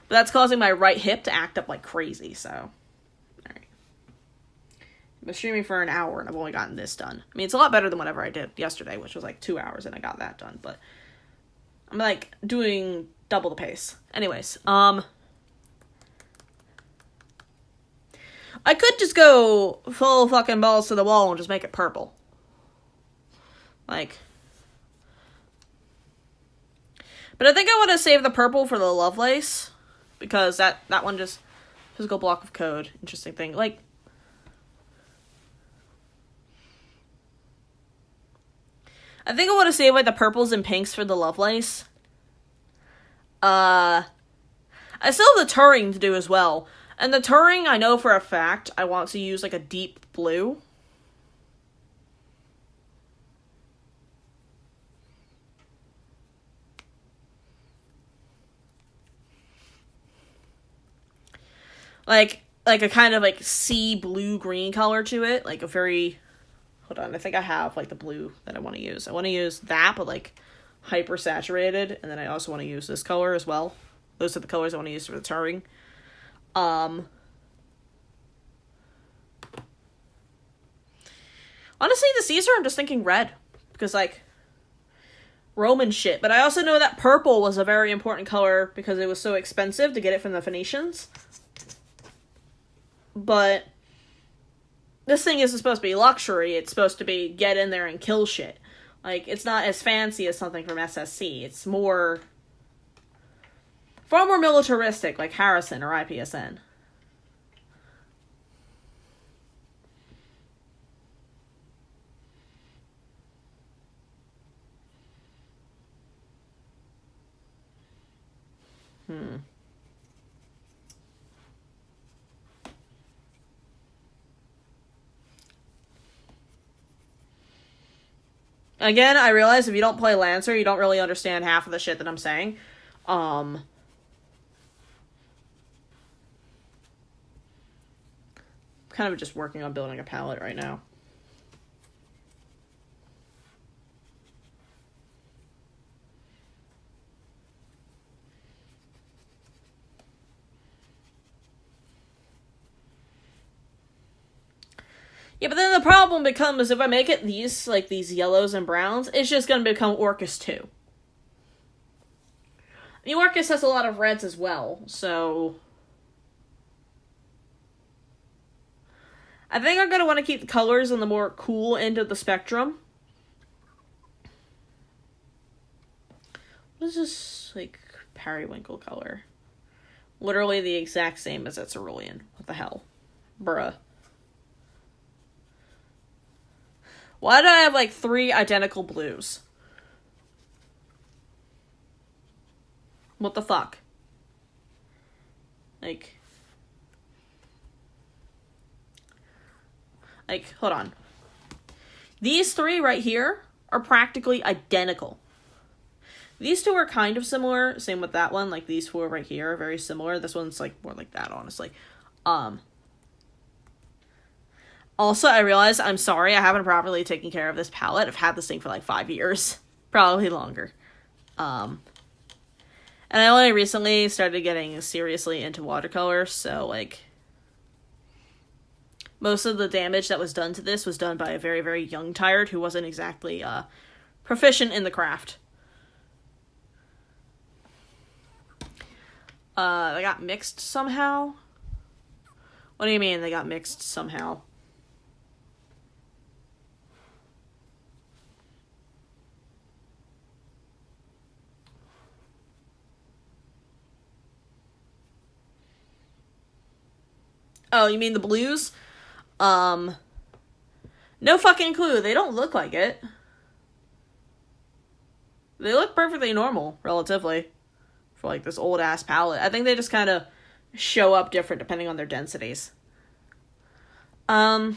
that's causing my right hip to act up like crazy, so. Alright. I've been streaming for an hour and I've only gotten this done. I mean, it's a lot better than whatever I did yesterday, which was, like, 2 hours and I got that done, but I'm, like, doing double the pace. Anyways, I could just go full fucking balls to the wall and just make it purple. Like. But I think I want to save the purple for the Lovelace. Because that one just. Physical block of code. Interesting thing. Like. I think I want to save, like, the purples and pinks for the Lovelace. I still have the Turing to do as well. And the Turing, I know for a fact, I want to use, like, a deep blue. Like a kind of, like, sea blue-green color to it. Like, a very... Hold on, I think I have, like, the blue that I want to use. I want to use that, but, like, hyper-saturated. And then I also want to use this color as well. Those are the colors I want to use for the Turing. Honestly, the Caesar, I'm just thinking red. Because, like, Roman shit. But I also know that purple was a very important color because it was so expensive to get it from the Phoenicians. But this thing isn't supposed to be luxury. It's supposed to be get in there and kill shit. Like, it's not as fancy as something from SSC. It's far more militaristic, like Harrison or IPSN. Again, I realize if you don't play Lancer, you don't really understand half of the shit that I'm saying. Kind of just working on building a palette right now. Yeah, but then the problem becomes if I make it these yellows and browns, it's just going to become Orcus 2. I mean, Orcus has a lot of reds as well, so I think I'm going to want to keep the colors in the more cool end of the spectrum. What is this, like, periwinkle color? Literally the exact same as that cerulean. What the hell? Bruh. Why do I have, like, 3 identical blues? What the fuck? Like, hold on. These 3 right here are practically identical. These 2 are kind of similar. Same with that one. Like, these 4 right here are very similar. This one's, like, more like that, honestly. Also, I realized, I'm sorry, I haven't properly taken care of this palette. I've had this thing for like 5 years. Probably longer. And I only recently started getting seriously into watercolor, so, like, most of the damage that was done to this was done by a very, very young Tired who wasn't exactly, proficient in the craft. They got mixed somehow? What do you mean they got mixed somehow? Oh, you mean the blues? No fucking clue. They don't look like it. They look perfectly normal, relatively, for, like, this old-ass palette. I think they just kind of show up different depending on their densities. Well,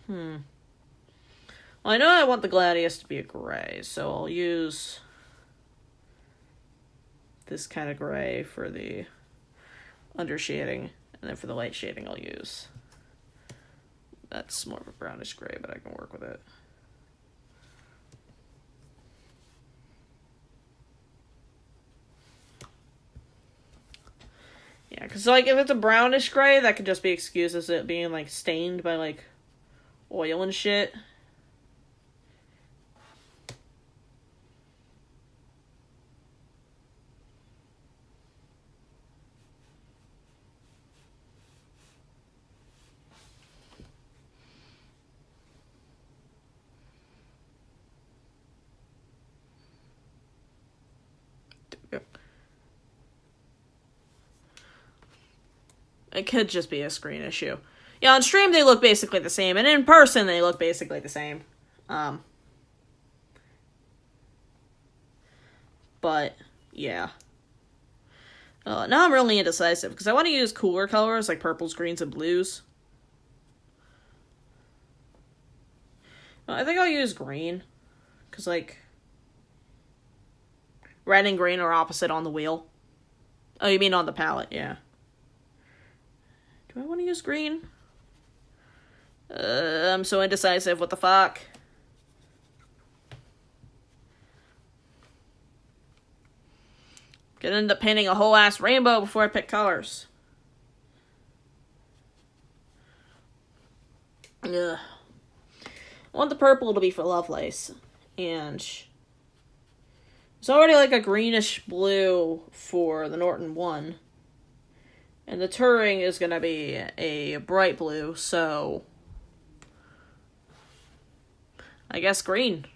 I know I want the Gladius to be a gray, so I'll use this kind of gray for the undershading. And then for the light shading, I'll use... That's more of a brownish gray, but I can work with it. Yeah, because, like, if it's a brownish gray, that could just be excused as it being, like, stained by, like, oil and shit. It could just be a screen issue. Yeah, on stream they look basically the same, and in person they look basically the same. But, yeah. Now I'm really indecisive, because I want to use cooler colors, like purples, greens, and blues. I think I'll use green, because, like, red and green are opposite on the wheel. Oh, you mean on the palette, yeah. Do I want to use green? I'm so indecisive, what the fuck? Could end up painting a whole ass rainbow before I pick colors. Ugh. I want the purple to be for Lovelace. And It's already like a greenish blue for the Norton 1. And the Turing is going to be a bright blue, so I guess green.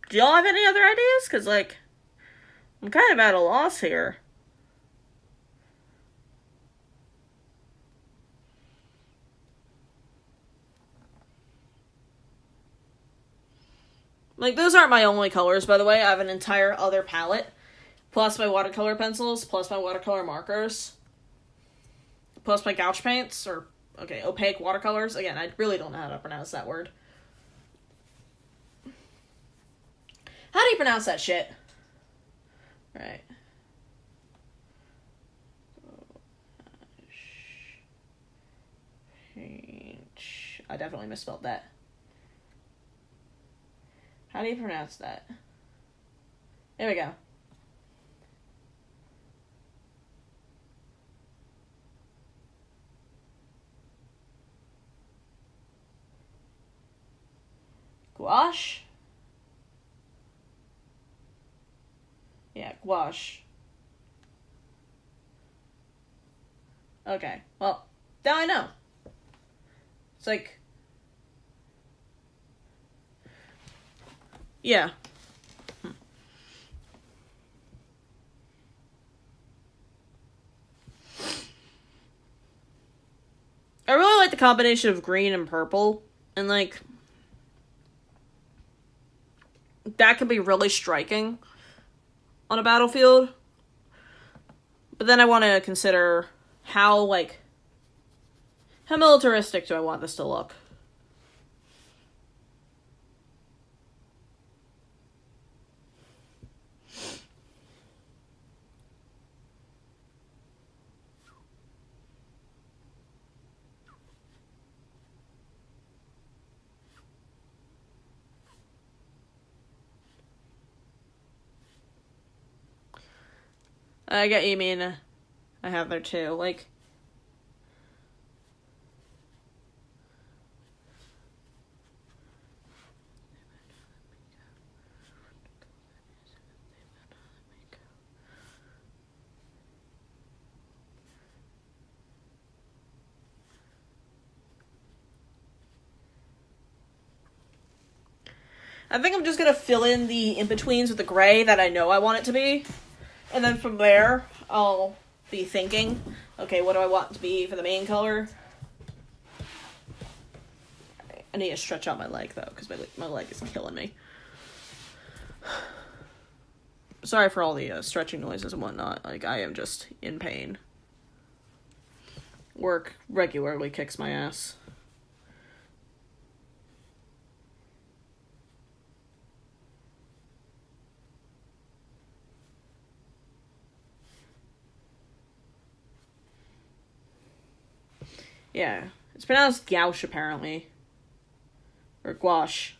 Do y'all have any other ideas? Because, like, I'm kind of at a loss here. Like, those aren't my only colors, by the way. I have an entire other palette, plus my watercolor pencils, plus my watercolor markers, plus my gouache paints, or, okay, opaque watercolors. Again, I really don't know how to pronounce that word. How do you pronounce that shit? Right. I definitely misspelled that. How do you pronounce that? There we go. Gouache? Yeah, gouache. Okay, well, now I know. It's like... Yeah. I really like the combination of green and purple, and, like, that can be really striking on a battlefield. But then I want to consider how militaristic do I want this to look? I get you mean. I have there too. Like, I think I'm just gonna fill in the in-betweens with the gray that I know I want it to be. And then from there, I'll be thinking, okay, what do I want it to be for the main color? I need to stretch out my leg, though, because my leg is killing me. Sorry for all the stretching noises and whatnot. Like, I am just in pain. Work regularly kicks my ass. Yeah, it's pronounced gouache, apparently. Or gouache.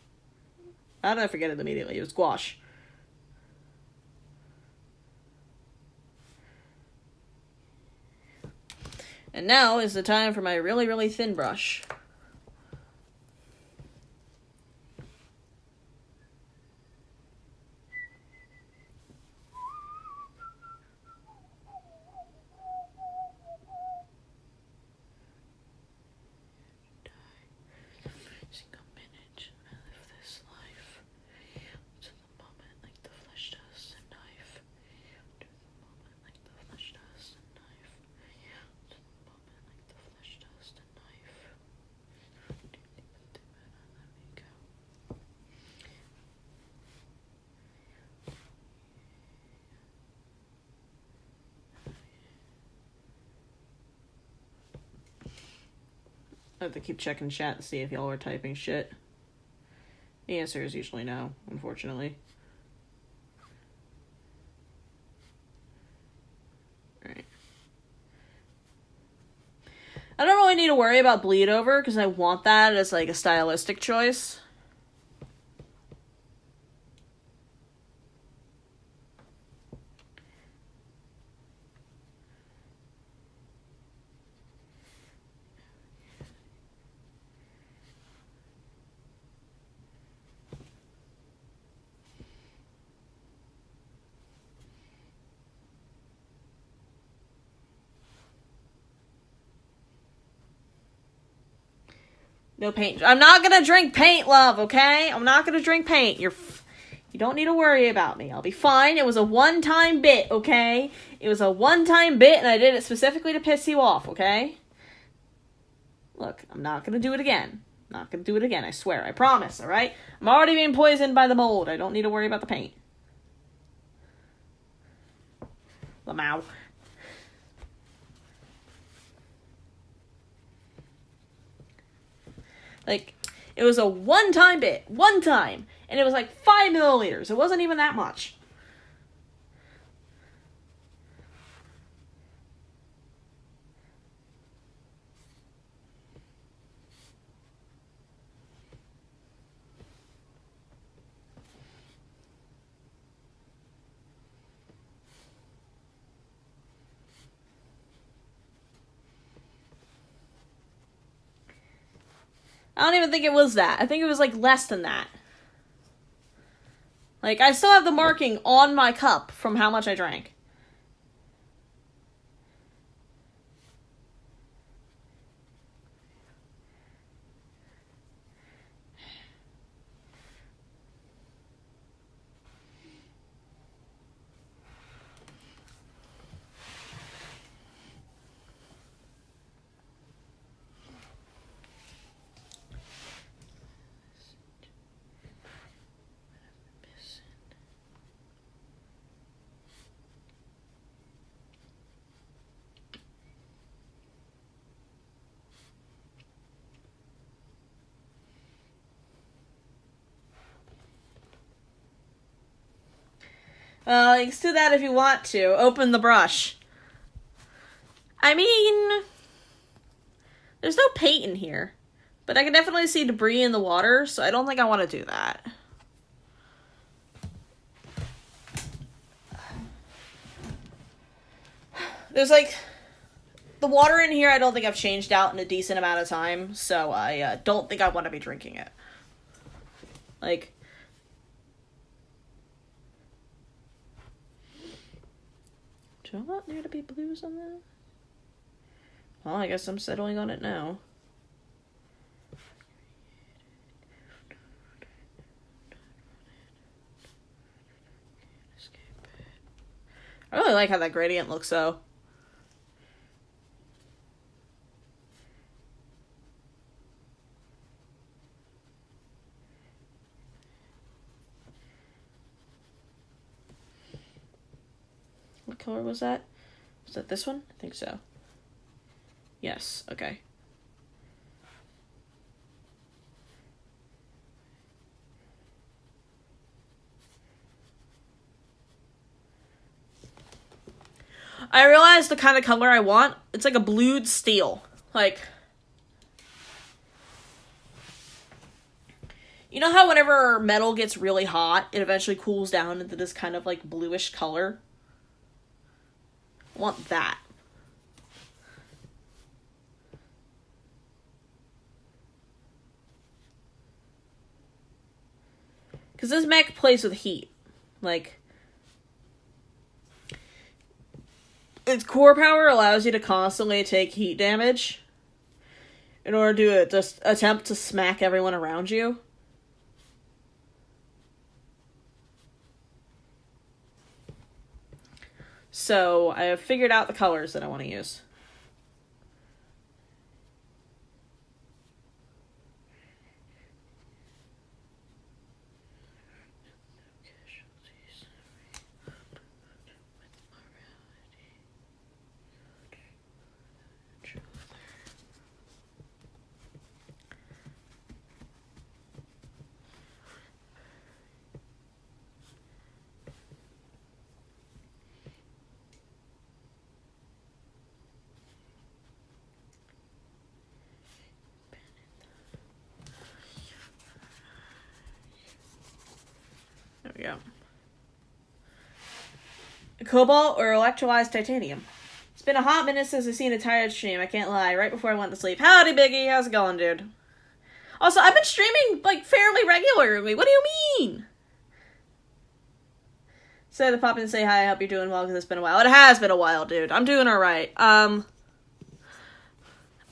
How did I forget it immediately? It was gouache. And now is the time for my really, really thin brush. I have to keep checking chat to see if y'all are typing shit. The answer is usually no, unfortunately. Alright. I don't really need to worry about bleed over because I want that as like a stylistic choice. No paint. I'm not gonna drink paint, love, okay? I'm not gonna drink paint. You don't need to worry about me. I'll be fine. It was a one-time bit, okay? It was a one-time bit, and I did it specifically to piss you off, okay? Look, I'm not gonna do it again. I'm not gonna do it again, I swear. I promise, alright? I'm already being poisoned by the mold. I don't need to worry about the paint. Lamau. Like, it was a one-time bit. One time. And it was like 5 milliliters. It wasn't even that much. I don't even think it was that. I think it was like less than that. Like, I still have the marking on my cup from how much I drank. Well, you can do that if you want to. Open the brush. I mean, there's no paint in here. But I can definitely see debris in the water, so I don't think I want to do that. There's like, the water in here I don't think I've changed out in a decent amount of time, so I don't think I want to be drinking it. Like, do I want there to be blues on that? Well, I guess I'm settling on it now. I really like how that gradient looks, though. What color was that? Was that this one? I think so. Yes, okay. I realized the kind of color I want. It's like a blued steel. Like, you know how whenever metal gets really hot, it eventually cools down into this kind of like bluish color? I want that. Because this mech plays with heat. Like, its core power allows you to constantly take heat damage in order to just attempt to smack everyone around you. So I have figured out the colors that I want to use. Yeah. Cobalt or electrolyzed titanium. It's been a hot minute since I've seen a tired stream, I can't lie, right before I went to sleep. Howdy, Biggie, how's it going, dude? Also, I've been streaming, like, fairly regularly. What do you mean? So to pop in and say hi, I hope you're doing well, because it's been a while. It has been a while, dude. I'm doing alright. I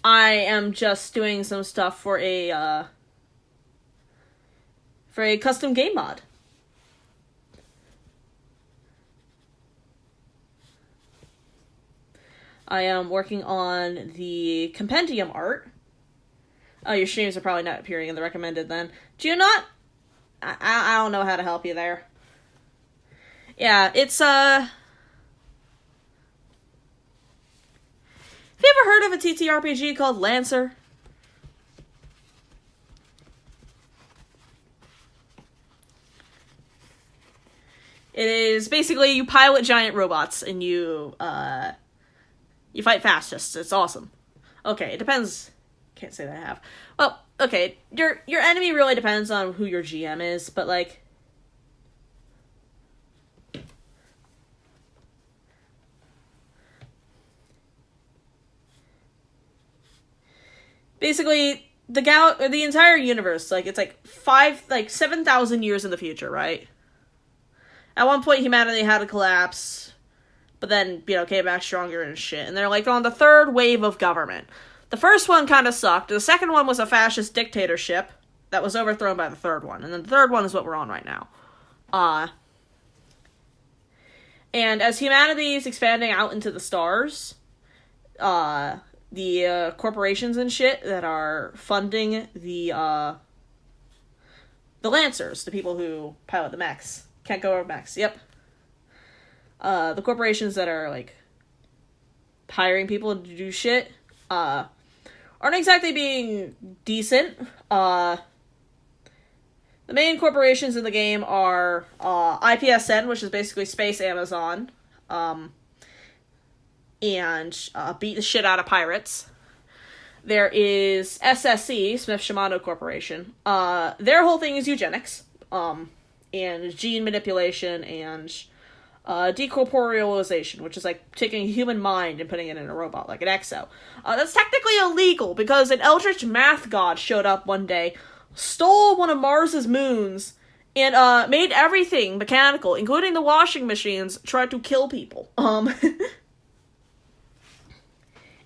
am just doing some stuff for a custom game mod. I am working on the compendium art. Oh, your streams are probably not appearing in the recommended then. Do you not? I don't know how to help you there. Yeah, it's, Have you ever heard of a TTRPG called LANCER? It is basically you pilot giant robots and you fight fascists. It's awesome. Okay, it depends. Can't say that I have. Well, okay, your enemy really depends on who your GM is, but like, basically the entire universe, like, it's like 7,000 years in the future, right? At one point, humanity had a collapse, but then, came back stronger and shit. And they're, like, on the third wave of government. The first one kind of sucked. The second one was a fascist dictatorship that was overthrown by the third one. And then the third one is what we're on right now. And as humanity is expanding out into the stars, the corporations and shit that are funding the Lancers, the people who pilot the mechs. Can't go over mechs, yep. The corporations that are, like, hiring people to do shit, aren't exactly being decent. The main corporations in the game are, IPSN, which is basically Space Amazon, and, beat the shit out of pirates. There is SSE, Smith Shimano Corporation. Their whole thing is eugenics, and gene manipulation, and decorporealization, which is like taking a human mind and putting it in a robot, like an exo. That's technically illegal, because an eldritch math god showed up one day, stole one of Mars's moons, and made everything mechanical, including the washing machines, tried to kill people.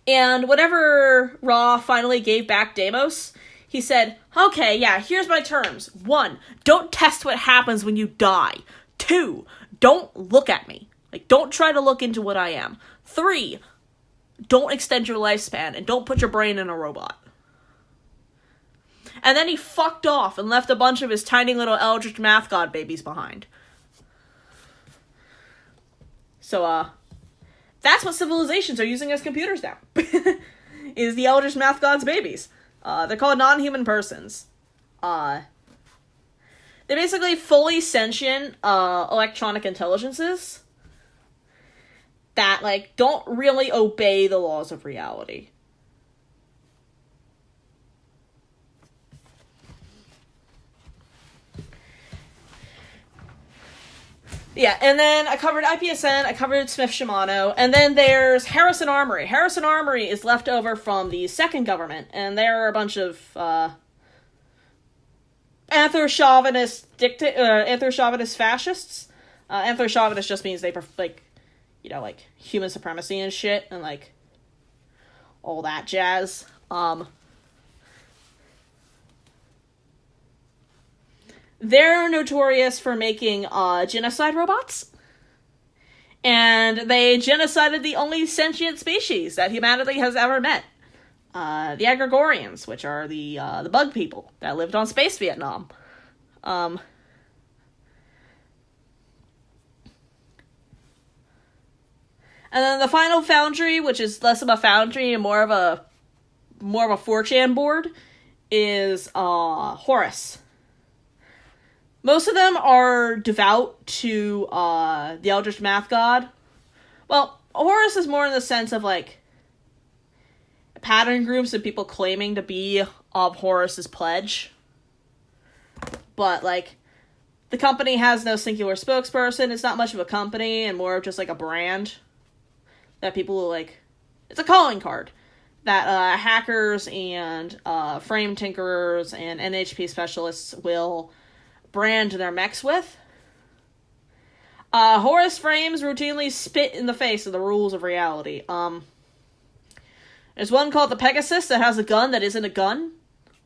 And whenever Ra finally gave back Deimos, he said, okay, yeah, here's my terms. 1, don't test what happens when you die. 2, don't look at me. Like, don't try to look into what I am. 3, don't extend your lifespan, and don't put your brain in a robot. And then he fucked off and left a bunch of his tiny little eldritch math god babies behind. So, that's what civilizations are using as computers now. Is the eldritch math god's babies. They're called non-human persons. They're basically fully sentient, electronic intelligences that, like, don't really obey the laws of reality. Yeah, and then I covered IPSN, I covered Smith Shimano, and then there's Harrison Armory. Harrison Armory is left over from the second government, and there are a bunch of, anthro-chauvinist fascists. Anthro-chauvinist just means they, like, human supremacy and shit, and, like, all that jazz. They're notorious for making, genocide robots. And they genocided the only sentient species that humanity has ever met. The Agrigorians, which are the bug people that lived on Space Vietnam. And then the final foundry, which is less of a foundry and more of a 4chan board, is, Horus. Most of them are devout to, the Eldritch Math God. Well, Horus is more in the sense of, like, pattern groups and people claiming to be of Horus's pledge. But, like, The company has no singular spokesperson. It's not much of a company and more of just like a brand that people will like. It's a calling card that hackers and frame tinkerers and NHP specialists will brand their mechs with. Horus frames routinely spit in the face of the rules of reality. There's one called the Pegasus that has a gun that isn't a gun.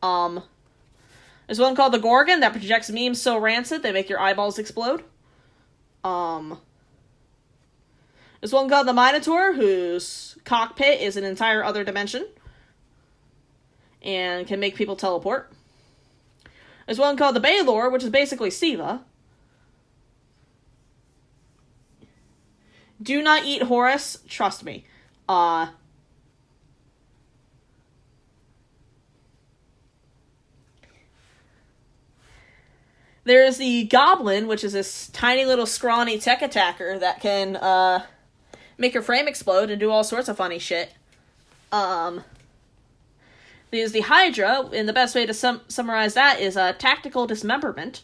There's one called the Gorgon that projects memes so rancid they make your eyeballs explode. There's one called the Minotaur, whose cockpit is an entire other dimension and can make people teleport. There's one called the Baylor, which is basically Siva. Do not eat Horus, trust me. There's the Goblin, which is this tiny little scrawny tech attacker that can make your frame explode and do all sorts of funny shit. There's the Hydra, and the best way to summarize that is tactical dismemberment.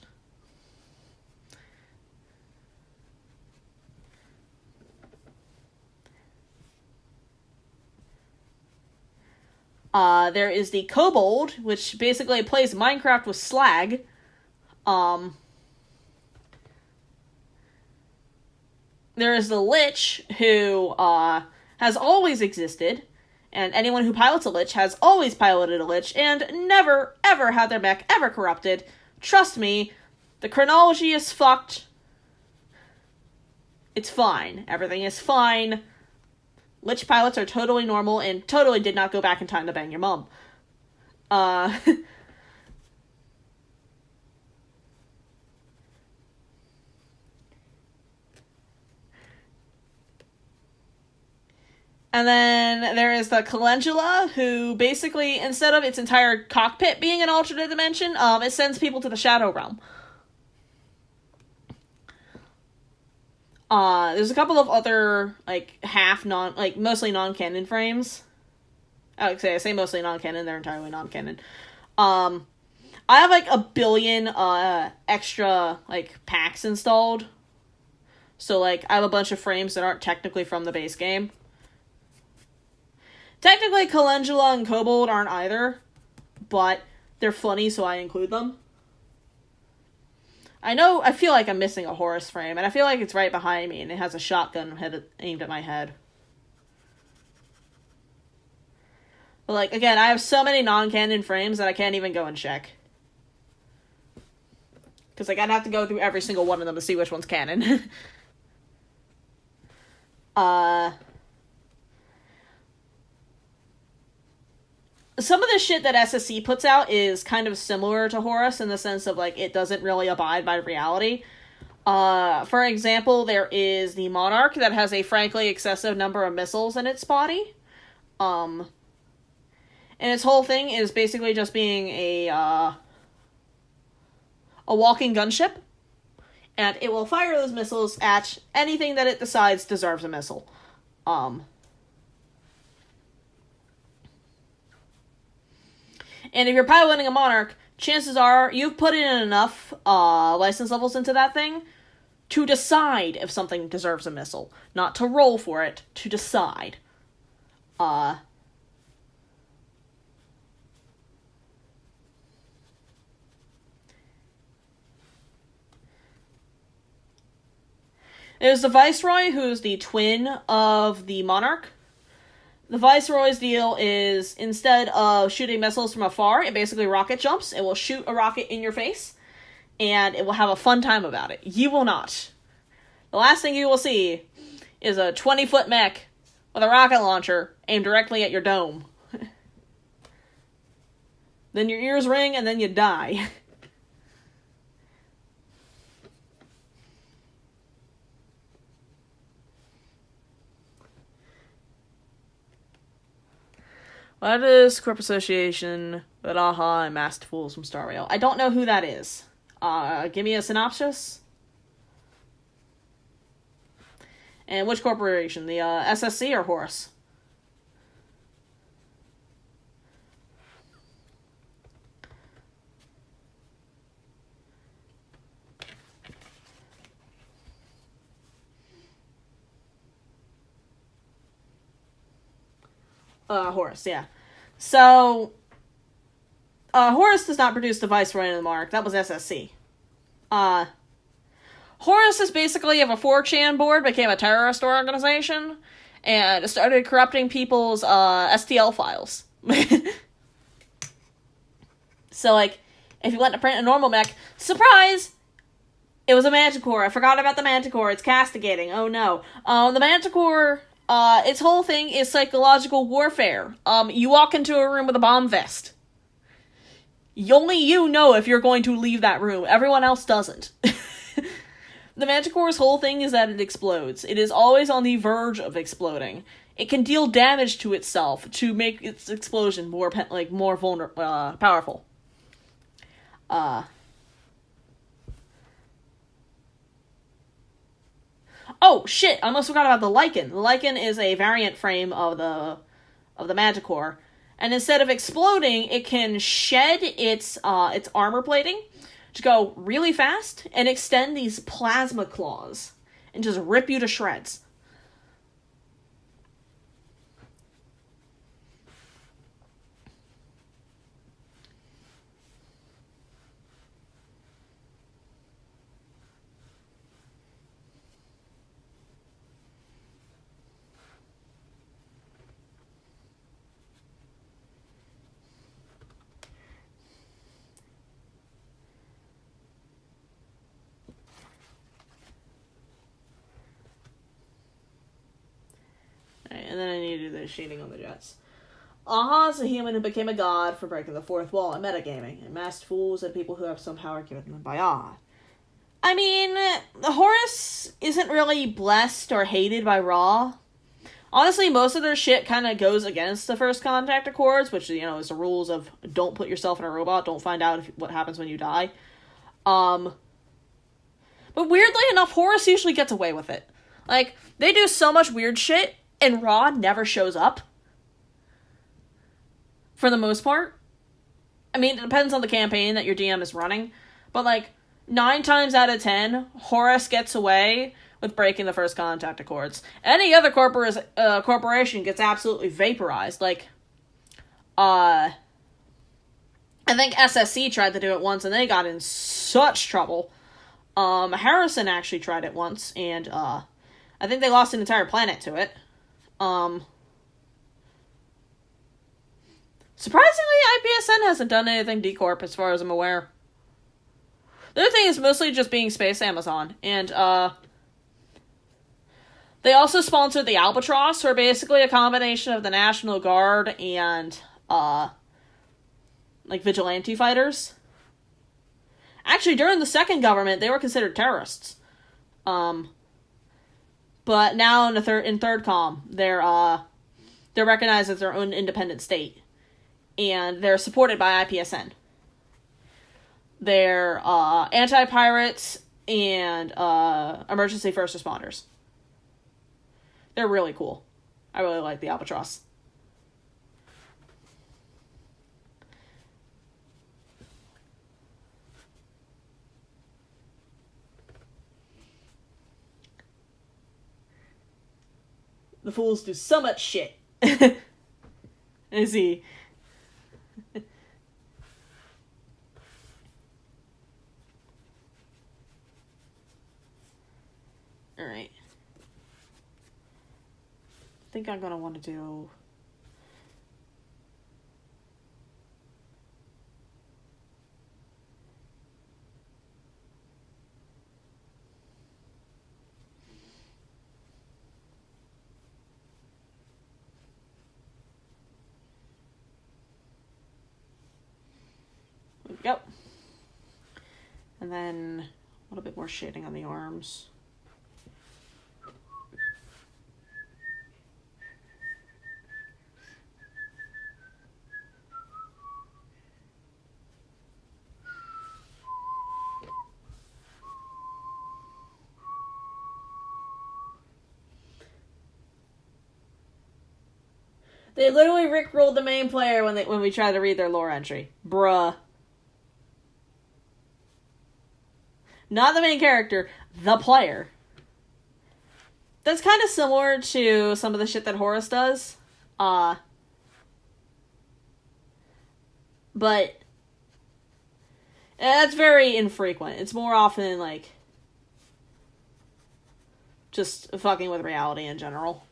There is the Kobold, which basically plays Minecraft with slag. There is the Lich, who has always existed, and anyone who pilots a Lich has always piloted a Lich, and never, ever had their mech ever corrupted. Trust me, the chronology is fucked. It's fine. Everything is fine. Lich pilots are totally normal and totally did not go back in time to bang your mom. And then there is the Calendula, who basically, instead of its entire cockpit being an alternate dimension, it sends people to the Shadow Realm. There's a couple of other, mostly non-canon frames. I say mostly non-canon, they're entirely non-canon. I have, 1 billion, extra, packs installed. So, I have a bunch of frames that aren't technically from the base game. Technically, Calendula and Kobold aren't either, but they're funny, so I include them. I feel like I'm missing a Horus frame, and I feel like it's right behind me, and it has a shotgun aimed at my head. But, again, I have so many non-canon frames that I can't even go and check. Because, I'd have to go through every single one of them to see which one's canon. Some of the shit that SSC puts out is kind of similar to Horus in the sense of, it doesn't really abide by reality. For example, there is the Monarch that has a frankly excessive number of missiles in its body. And its whole thing is basically just being a walking gunship. And it will fire those missiles at anything that it decides deserves a missile. And if you're piloting a Monarch, chances are you've put in enough license levels into that thing to decide if something deserves a missile. Not to roll for it, to decide. There's the Viceroy, who's the twin of the Monarch. The Viceroy's deal is, instead of shooting missiles from afar, it basically rocket jumps. It will shoot a rocket in your face, and it will have a fun time about it. You will not. The last thing you will see is a 20-foot mech with a rocket launcher aimed directly at your dome. Then your ears ring, and then you die. What is Corp Association, Badaha, and Masked Fools from Star Rail? I don't know who that is. Give me a synopsis. And which corporation? The SSC or Horus? Horus, yeah. So, Horus does not produce the Viceroy of the Mark. That was SSC. Horus is basically, if a 4chan board became a terrorist organization and started corrupting people's STL files. So, like, if you went to print a normal mech, surprise! It was a Manticore. I forgot about the Manticore. It's castigating. Oh no. The Manticore, its whole thing is psychological warfare. You walk into a room with a bomb vest. Only you know if you're going to leave that room. Everyone else doesn't. The Manticore's whole thing is that it explodes. It is always on the verge of exploding. It can deal damage to itself to make its explosion more powerful. Oh shit! I almost forgot about the Lycan. The Lycan is a variant frame of the Manticore, and instead of exploding, it can shed its armor plating to go really fast and extend these plasma claws and just rip you to shreds. And then I need to do the shading on the jets. Aha's a human who became a god for breaking the fourth wall in metagaming, and masked fools and people who have some power given them by Aha. I mean, Horus isn't really blessed or hated by Ra. Honestly, most of their shit kind of goes against the first contact accords, which, you know, is the rules of don't put yourself in a robot, don't find out what happens when you die. But weirdly enough, Horus usually gets away with it. Like, they do so much weird shit, and Ra never shows up. For the most part. I mean, it depends on the campaign that your DM is running. But, like, 9 times out of 10, Horus gets away with breaking the first contact accords. Any other corporation gets absolutely vaporized. Like, I think SSC tried to do it once, and they got in such trouble. Harrison actually tried it once, and, I think they lost an entire planet to it. Surprisingly, IPSN hasn't done anything D-Corp, as far as I'm aware. The other thing is mostly just being Space Amazon, and, they also sponsored the Albatross, who are basically a combination of the National Guard and, like, vigilante fighters. Actually, during the second government, they were considered terrorists. But now in third comm, they're recognized as their own independent state. And they're supported by IPSN. They're, anti-pirates and, emergency first responders. They're really cool. I really like the Albatross. The fools do so much shit. I see. Alright. I think I'm gonna want to do... There we go. And then a little bit more shading on the arms. They literally rickrolled the main player when we tried to read their lore entry. Bruh. Not the main character, the player. That's kind of similar to some of the shit that Horus does. But that's very infrequent. It's more often, like, just fucking with reality in general.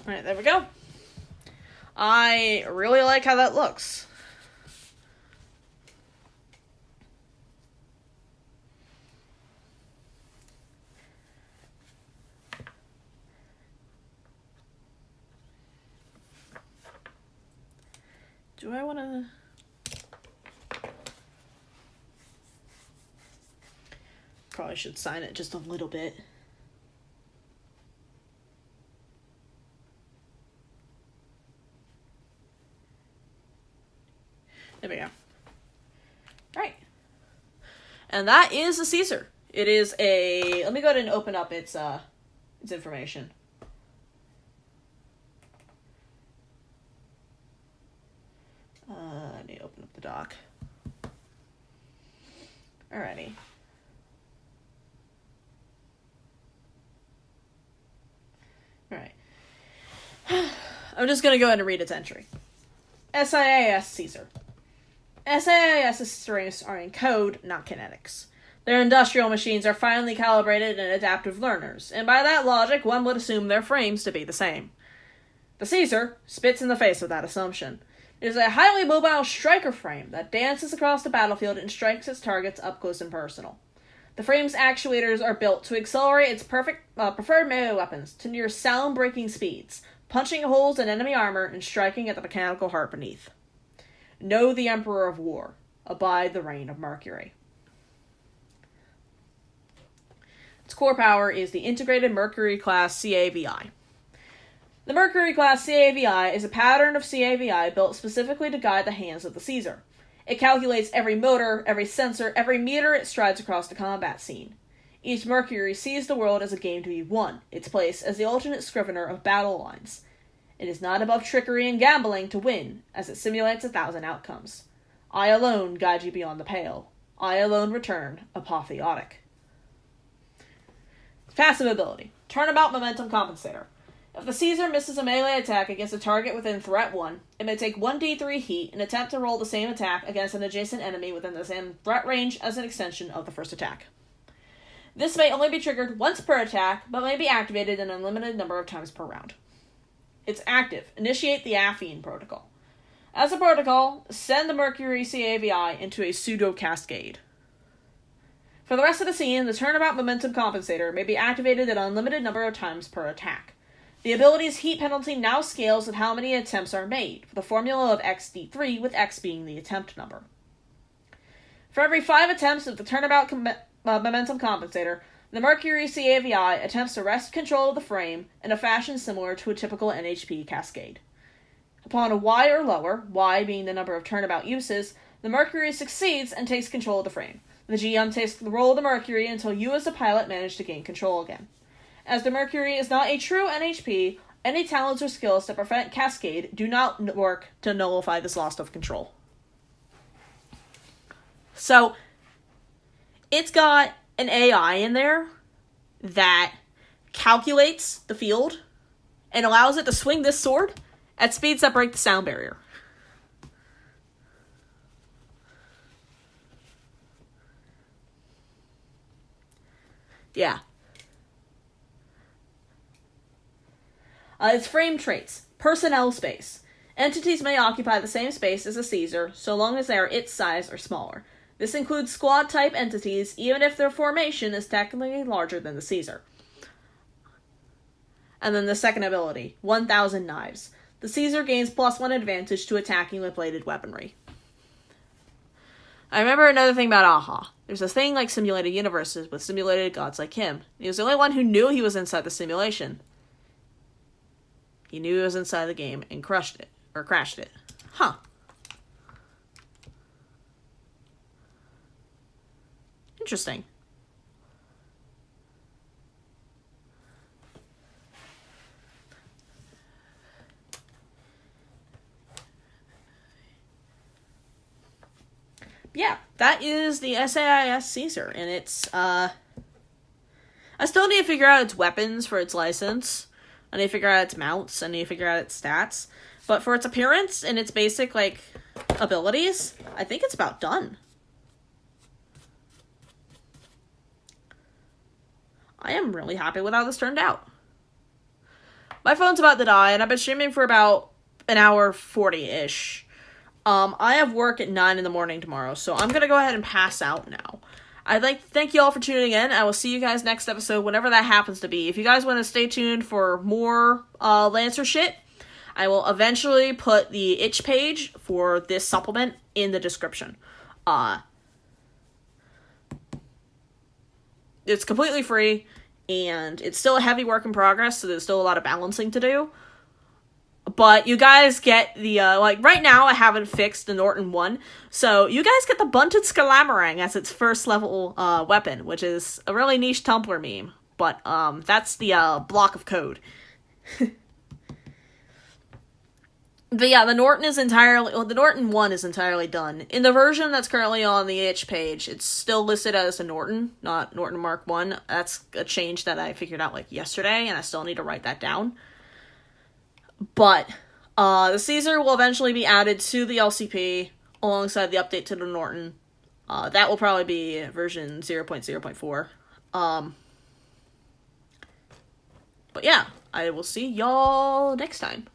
Alright, there we go. I really like how that looks. Do I want to... Probably should sign it just a little bit. There we go. Alright. And that is a Caesar. It is a... Let me go ahead and open up its information. I need to open up the doc. Alrighty. Alright. I'm just going to go ahead and read its entry. SIAS Caesar. SIAS's strengths are in code, not kinetics. Their industrial machines are finely calibrated and adaptive learners, and by that logic, one would assume their frames to be the same. The Caesar spits in the face of that assumption. It is a highly mobile striker frame that dances across the battlefield and strikes its targets up close and personal. The frame's actuators are built to accelerate its preferred melee weapons to near sound-breaking speeds, punching holes in enemy armor and striking at the mechanical heart beneath. Know the Emperor of War. Abide the reign of Mercury. Its core power is the integrated Mercury-class CAVI. The Mercury-class CAVI is a pattern of CAVI built specifically to guide the hands of the Caesar. It calculates every motor, every sensor, every meter it strides across the combat scene. Each Mercury sees the world as a game to be won, its place as the ultimate scrivener of battle lines. It is not above trickery and gambling to win, as it simulates 1,000 outcomes. I alone guide you beyond the pale. I alone return apotheotic. Passive ability. Turnabout Momentum Compensator. If the Caesar misses a melee attack against a target within Threat 1, it may take 1d3 heat and attempt to roll the same attack against an adjacent enemy within the same threat range as an extension of the first attack. This may only be triggered once per attack, but may be activated an unlimited number of times per round. It's active. Initiate the Affine Protocol. As a protocol, send the Mercury CAVI into a pseudo-cascade. For the rest of the scene, the Turnabout Momentum Compensator may be activated an unlimited number of times per attack. The ability's heat penalty now scales with how many attempts are made, with a formula of xd3, with x being the attempt number. For every 5 attempts of the Turnabout Momentum Compensator, the Mercury CAVI attempts to wrest control of the frame in a fashion similar to a typical NHP cascade. Upon a Y or lower, Y being the number of turnabout uses, the Mercury succeeds and takes control of the frame. The GM takes the role of the Mercury until you as the pilot manage to gain control again. As the Mercury is not a true NHP, any talents or skills that prevent cascade do not work to nullify this loss of control. So, it's got an AI in there that calculates the field and allows it to swing this sword at speeds that break the sound barrier. Yeah. Its frame traits. Personnel space. Entities may occupy the same space as a Caesar, so long as they are its size or smaller. This includes squad-type entities, even if their formation is technically larger than the Caesar. And then the second ability, 1,000 Knives. The Caesar gains +1 advantage to attacking with bladed weaponry. I remember another thing about Aha. There's this thing like simulated universes with simulated gods like him. He was the only one who knew he was inside the simulation. He knew he was inside the game and crushed it. Or crashed it. Huh. Interesting. Yeah, that is the SAIS Caesar, and it's, I still need to figure out its weapons for its license. I need to figure out its mounts, I need to figure out its stats. But for its appearance and its basic, like, abilities, I think it's about done. I am really happy with how this turned out. My phone's about to die, and I've been streaming for about an hour 40-ish. I have work at 9 in the morning tomorrow, so I'm gonna go ahead and pass out now. I'd like to thank you all for tuning in. I will see you guys next episode, whenever that happens to be. If you guys want to stay tuned for more Lancer shit, I will eventually put the itch page for this supplement in the description. It's completely free, and it's still a heavy work in progress, so there's still a lot of balancing to do. But you guys get the, like, right now I haven't fixed the Norton 1, so you guys get the Bunted Scalamarang as its first level weapon, which is a really niche Tumblr meme. But, that's the block of code. But yeah, the Norton 1 is entirely done. In the version that's currently on the itch page, it's still listed as a Norton, not Norton Mark 1. That's a change that I figured out, like, yesterday, and I still need to write that down. But, the Caesar will eventually be added to the LCP alongside the update to the Norton. That will probably be version 0.0.4. But yeah, I will see y'all next time.